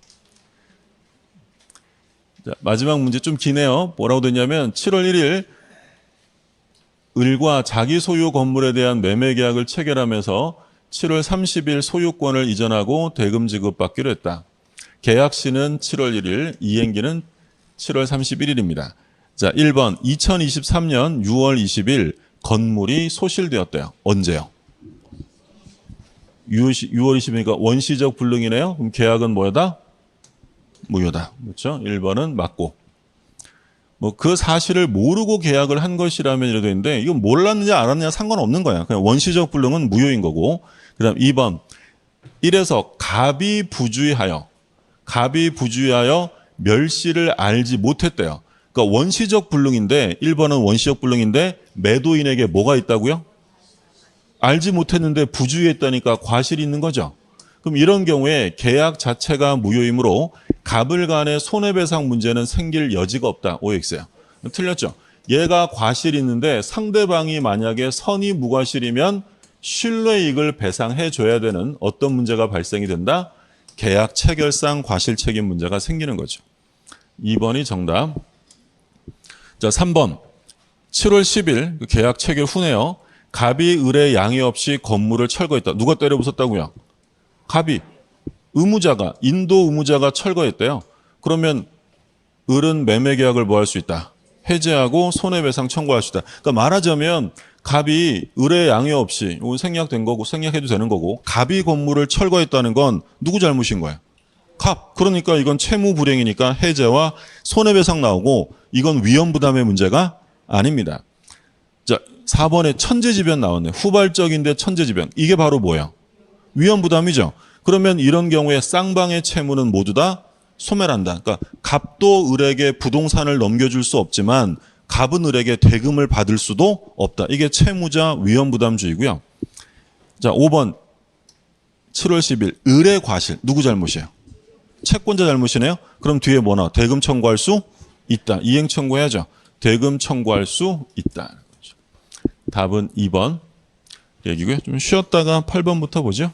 자, 마지막 문제 좀 기네요. 뭐라고 됐냐면 7월 1일 을과 자기 소유 건물에 대한 매매 계약을 체결하면서 7월 30일 소유권을 이전하고 대금 지급받기로 했다. 계약 시는 7월 1일, 이행기는 7월 31일입니다. 자, 1번 2023년 6월 20일 건물이 소실되었대요. 언제요? 6월 20일이니까 원시적 불능이네요. 그럼 계약은 뭐다? 무효다. 그렇죠? 1번은 맞고. 뭐 그 사실을 모르고 계약을 한 것이라면 이래 되는데 이건 몰랐느냐 알았느냐 상관없는 거야. 그냥 원시적 불능은 무효인 거고. 그다음 2번 1에서 갑이 부주의하여 멸시를 알지 못했대요. 그러니까 원시적 불능인데 1번은 원시적 불능인데 매도인에게 뭐가 있다고요? 알지 못했는데 부주의했다니까 과실이 있는 거죠. 그럼 이런 경우에 계약 자체가 무효이므로 갑을 간의 손해배상 문제는 생길 여지가 없다. OX예요. 틀렸죠? 얘가 과실이 있는데 상대방이 만약에 선의 무과실이면 신뢰이익을 배상해 줘야 되는 어떤 문제가 발생이 된다? 계약 체결상 과실 책임 문제가 생기는 거죠. 2번이 정답. 자, 3번. 7월 10일 계약 체결 후네요. 갑이 을의 양해 없이 건물을 철거했다. 누가 때려 부쉈다고요? 갑이. 의무자가, 인도 의무자가 철거했대요. 그러면 을은 매매 계약을 뭐 할 수 있다? 해제하고 손해배상 청구할 수 있다. 그러니까 말하자면 갑이 을의 양해 없이, 이건 생략된 거고 생략해도 되는 거고, 갑이 건물을 철거했다는 건 누구 잘못인 거예요? 갑. 그러니까 이건 채무 불이행이니까 해제와 손해배상 나오고 이건 위험부담의 문제가 아닙니다. 자, 4번에 천재지변 나왔네. 후발적인데 천재지변. 이게 바로 뭐야? 위험부담이죠. 그러면 이런 경우에 쌍방의 채무는 모두 다 소멸한다. 그러니까 갑도 을에게 부동산을 넘겨줄 수 없지만 갑은 을에게 대금을 받을 수도 없다. 이게 채무자 위험부담주의고요. 자, 5번 7월 10일 을의 과실. 누구 잘못이에요? 채권자 잘못이네요. 그럼 뒤에 뭐 나와? 대금 청구할 수 있다. 이행 청구해야죠. 대금 청구할 수 있다. 답은 2번 얘기고요. 좀 쉬었다가 8번부터 보죠.